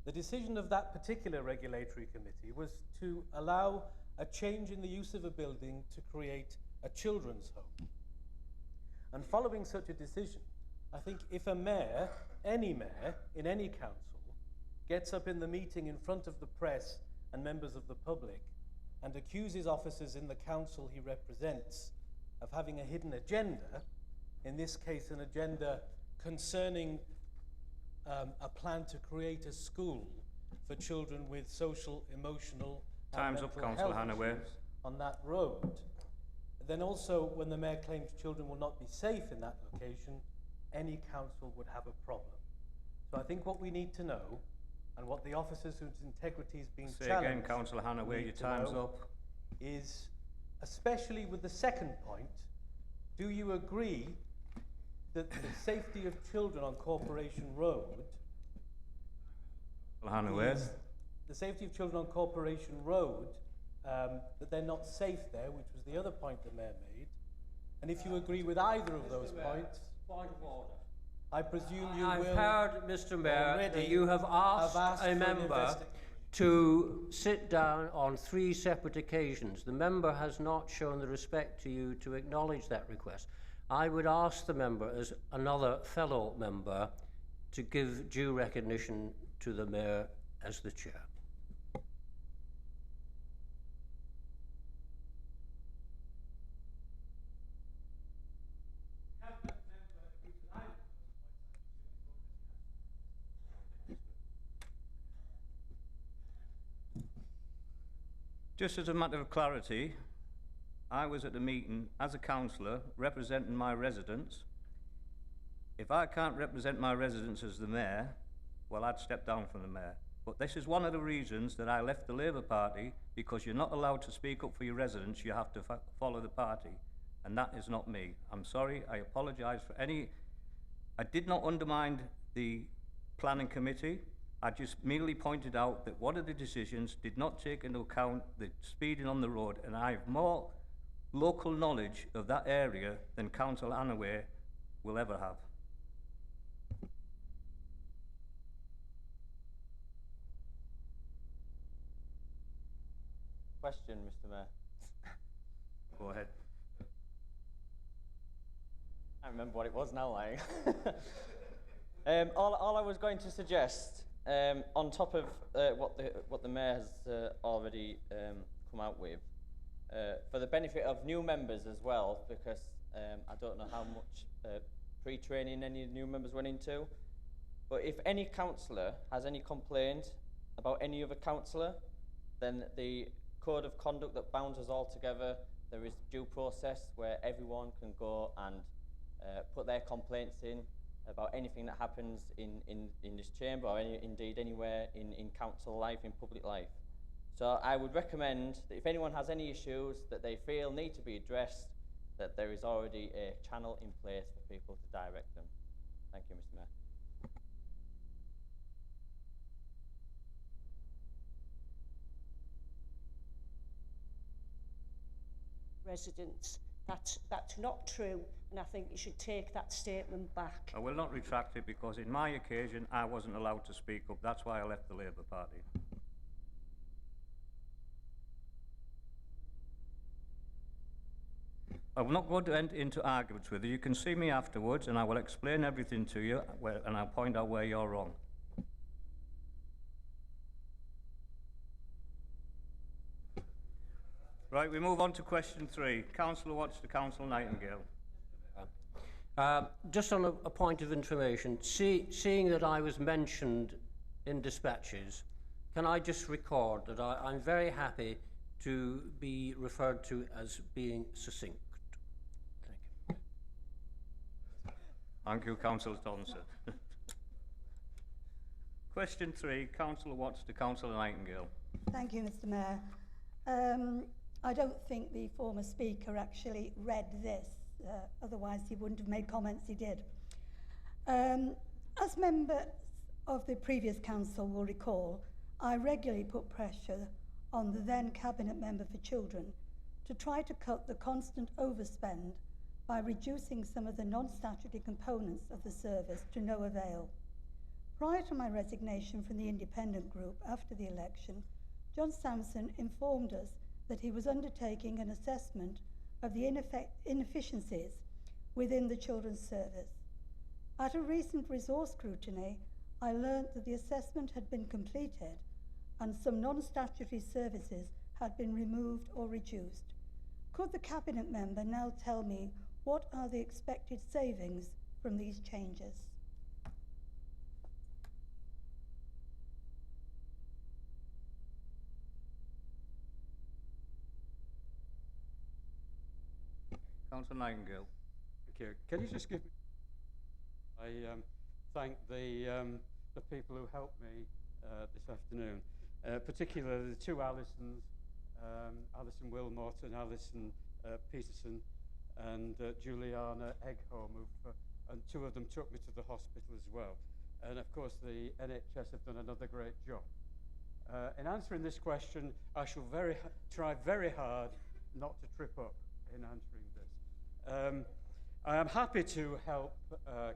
The decision of that particular regulatory committee was to allow a change in the use of a building to create a children's home. And following such a decision, I think if a mayor, any mayor in any council, gets up in the meeting in front of the press and members of the public and accuses officers in the council he represents of having a hidden agenda, in this case an agenda concerning a plan to create a school for children with social, emotional, Time's and up, mental Councillor health Hannaway. issues on that road. Then also, when the mayor claims children will not be safe in that location, any council would have a problem. So I think what we need to know, and what the officers whose integrity is being Say challenged again, Councillor Hannaway, need your to time's know, up. is, especially with the second point, do you agree that the safety of children on Corporation Road Hannaway. the safety of children on Corporation Road, that they're not safe there, which was the other point the mayor made. And if you agree with either of those points, Point of order. I presume you I've will heard, Mr. Mayor, already that you have asked, have asked a for an member to sit down on 3 separate occasions. The member has not shown the respect to you to acknowledge that request. I would ask the member, as another fellow member, to give due recognition to the mayor as the chair. Just as a matter of clarity, I was at the meeting as a councillor representing my residents. If I can't represent my residents as the mayor, well, I'd step down from the mayor. But this is one of the reasons that I left the Labour Party, because you're not allowed to speak up for your residents, you have to follow the party. And that is not me. I'm sorry, I apologise for any... I did not undermine the planning committee. I just merely pointed out that one of the decisions did not take into account the speeding on the road, and I have more local knowledge of that area than Council Annaway will ever have. Question, Mr. Mayor. Go ahead. I can't remember what it was now, like. All I was going to suggest, on top of what the mayor has already come out with, for the benefit of new members as well, because I don't know how much pre-training any new members went into, but if any councillor has any complaint about any other councillor, then the code of conduct that bounds us all together, there is due process where everyone can go and put their complaints in about anything that happens in this chamber, or indeed anywhere in council life, in public life. So I would recommend that if anyone has any issues that they feel need to be addressed, that there is already a channel in place for people to direct them. Thank you, Mr. Mayor. Residents. That's not true, and I think you should take that statement back. I will not retract it, because in my occasion I wasn't allowed to speak up. That's why I left the Labour Party. I'm not going to enter into arguments with you. You can see me afterwards and I will explain everything to you, and I'll point out where you're wrong. Right, we move on to question 3. Councillor Watts to Councillor Nightingale. Just on a point of information, seeing that I was mentioned in dispatches, can I just record that I'm very happy to be referred to as being succinct? Thank you. Thank you, Councillor Thompson. Question 3, Councillor Watts to Councillor Nightingale. Thank you, Mr. Mayor. I don't think the former speaker actually read this, otherwise he wouldn't have made comments he did. As members of the previous council will recall, I regularly put pressure on the then Cabinet Member for Children to try to cut the constant overspend by reducing some of the non-statutory components of the service to no avail. Prior to my resignation from the independent group after the election, John Sampson informed us that he was undertaking an assessment of the inefficiencies within the children's service. At a recent resource scrutiny, I learnt that the assessment had been completed and some non-statutory services had been removed or reduced. Could the Cabinet Member now tell me what are the expected savings from these changes? Councillor Nightingale. Thank you. Can you just give me... I thank the people who helped me this afternoon, particularly the two Alisons, Alison Wilmot and Alison Peterson, and Juliana Eghome, and two of them took me to the hospital as well. And of course the NHS have done another great job. In answering this question, I shall try very hard not to trip up in answering this. I am happy to help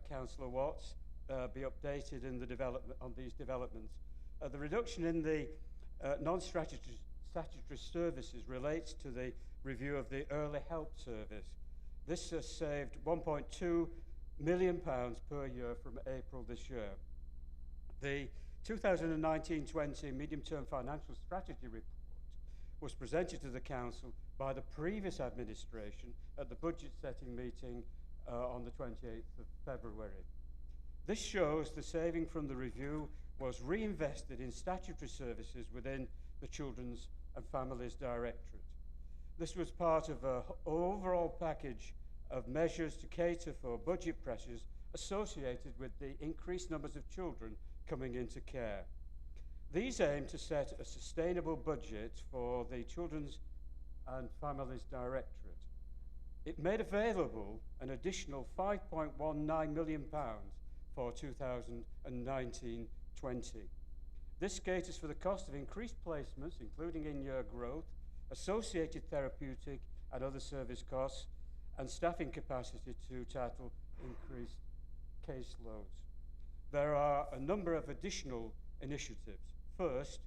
Councillor Watts be updated in on these developments. The reduction in the non-statutory services relates to the review of the early help service. This has saved £1.2 million per year from April this year. The 2019-20 medium-term financial strategy report was presented to the Council by the previous administration at the budget setting meeting on the 28th of February. This shows the saving from the review was reinvested in statutory services within the children's and Families Directorate. This was part of an overall package of measures to cater for budget pressures associated with the increased numbers of children coming into care. These aim to set a sustainable budget for the Children's and Families Directorate. It made available an additional £5.19 million for 2019-20. This caters for the cost of increased placements, including in-year growth, associated therapeutic and other service costs, and staffing capacity to tackle increased caseloads. There are a number of additional initiatives. First,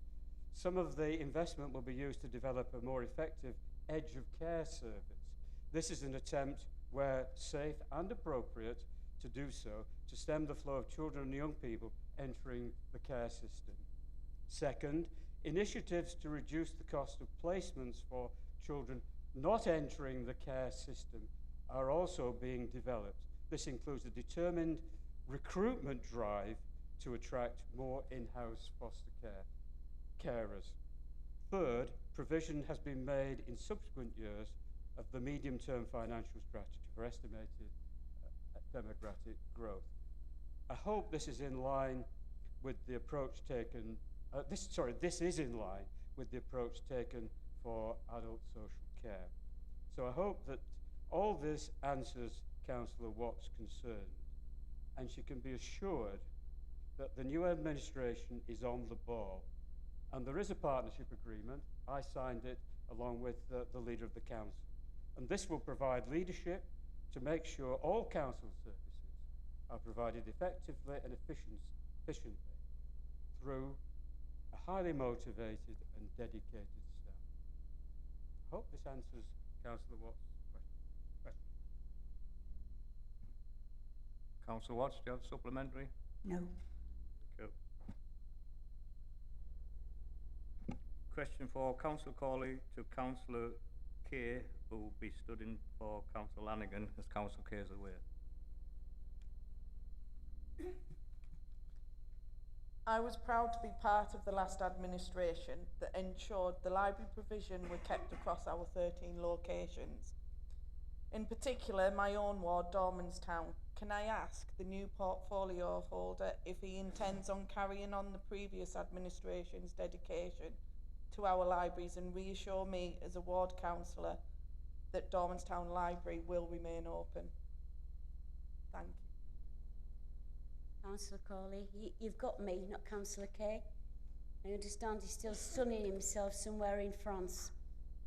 some of the investment will be used to develop a more effective edge of care service. This is an attempt, where safe and appropriate to do so, to stem the flow of children and young people entering the care system. Second, initiatives to reduce the cost of placements for children not entering the care system are also being developed. This includes a determined recruitment drive to attract more in-house foster care carers. Third, provision has been made in subsequent years of the medium-term financial strategy for estimated demographic growth. I hope this is in line with the approach taken, this is in line with the approach taken for adult social care. So I hope that all this answers Councillor Watt's concerns, and she can be assured that the new administration is on the ball. And there is a partnership agreement. I signed it along with the Leader of the Council. And this will provide leadership to make sure all council services are provided effectively and efficiently through a highly motivated and dedicated staff. I hope this answers Councillor Watt's question. Councillor Watts, do you have a supplementary? No. Cool. Question for Councillor Corley to Councillor Kay, who will be studying for Councillor Lanigan, as Councillor Kay is aware. I was proud to be part of the last administration that ensured the library provision were kept across our 13 locations. In particular, my own ward, Dormanstown. Can I ask the new portfolio holder if he intends on carrying on the previous administration's dedication to our libraries and reassure me as a ward councillor that Dormanstown Library will remain open? Thank you. Councillor Corley, you've got me, not Councillor Kay. I understand he's still sunning himself somewhere in France,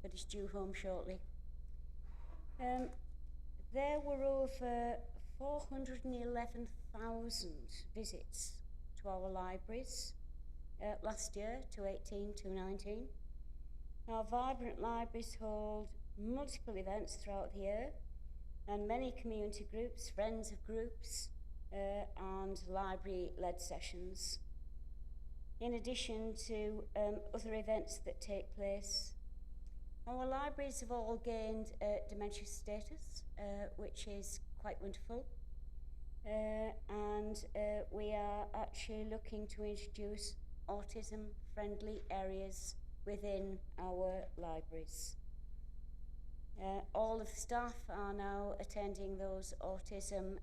but he's due home shortly. There were over 411,000 visits to our libraries last year, 2018-2019. Our vibrant libraries hold multiple events throughout the year, and many community groups, friends of groups, and library-led sessions. In addition to other events that take place, our libraries have all gained dementia status, which is quite wonderful. And we are actually looking to introduce autism-friendly areas within our libraries. All of the staff are now attending those autism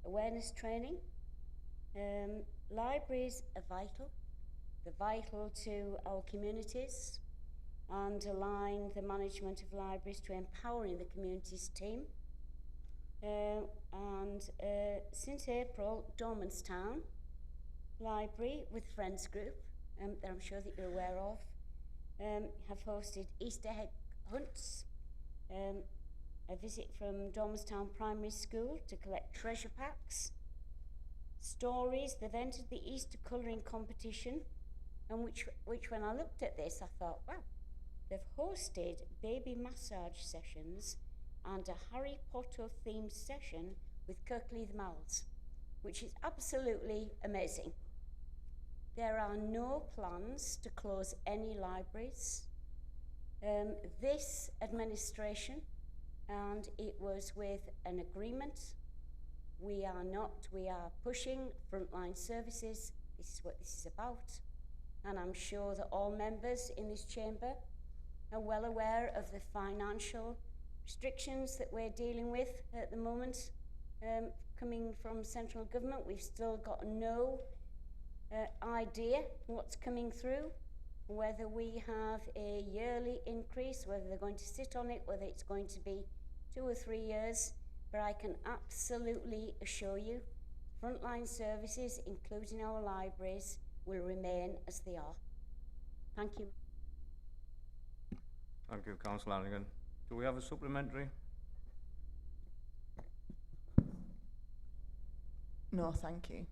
awareness training. Libraries are vital. They're vital to our communities and align the management of libraries to empowering the communities team. Since April, Dormanstown Library with Friends Group, that I'm sure that you're aware of, have hosted Easter egg hunts, a visit from Dormanstown Primary School to collect treasure packs, stories. They've entered the Easter colouring competition, and which when I looked at this, I thought, wow, they've hosted baby massage sessions and a Harry Potter themed session with Kirkleith Malls, which is absolutely amazing. There are no plans to close any libraries. This administration, and it was with an agreement, we are pushing frontline services. This is what this is about. and I'm sure that all members in this chamber are well aware of the financial restrictions that we're dealing with at the moment. Coming from central government, we've still got no idea what's coming through, whether we have a yearly increase, whether they're going to sit on it, whether it's going to be 2 or 3 years. But I can absolutely assure you, frontline services, including our libraries, will remain as they are. Thank you. Thank you, Councillor Hannigan. Do we have a supplementary? No, thank you.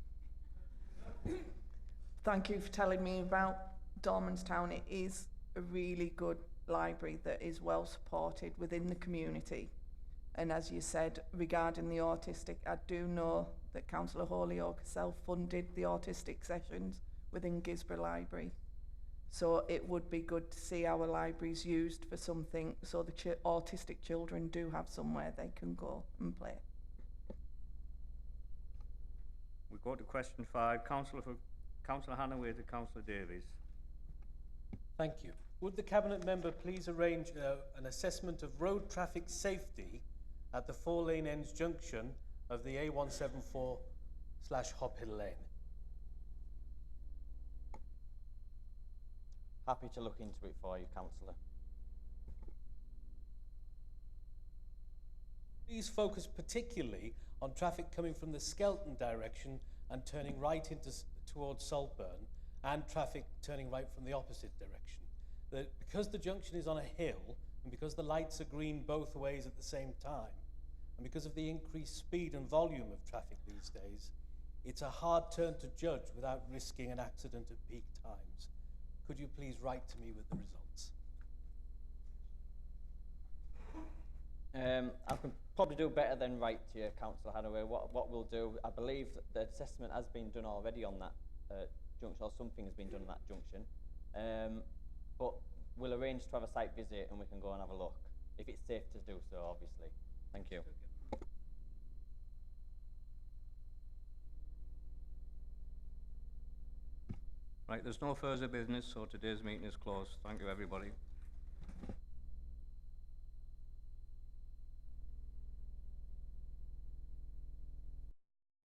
Thank you for telling me about Dormanstown. It is a really good library that is well supported within the community. And as you said, regarding the autistic, I do know that Councillor Holyoke self-funded the autistic sessions within Gisborough Library. So it would be good to see our libraries used for something so the autistic children do have somewhere they can go and play. We go to question 5. Councillor Hannaway to Councillor Davies. Thank you. Would the Cabinet member please arrange an assessment of road traffic safety at the 4-lane ends junction of the A174/Hop Hill Lane? Happy to look into it for you, Councillor. Please focus particularly on traffic coming from the Skelton direction and turning right towards Saltburn, and traffic turning right from the opposite direction. Because the junction is on a hill, and because the lights are green both ways at the same time, and because of the increased speed and volume of traffic these days, it's a hard turn to judge without risking an accident at peak times. Could you please write to me with the results? I can probably do better than write to you, Councillor Hannaway. What we'll do, I believe that the assessment has been done already on that junction, or something has been done on that junction. But we'll arrange to have a site visit and we can go and have a look, if it's safe to do so, obviously. Thank you. Right, there's no further business, so today's meeting is closed. Thank you, everybody.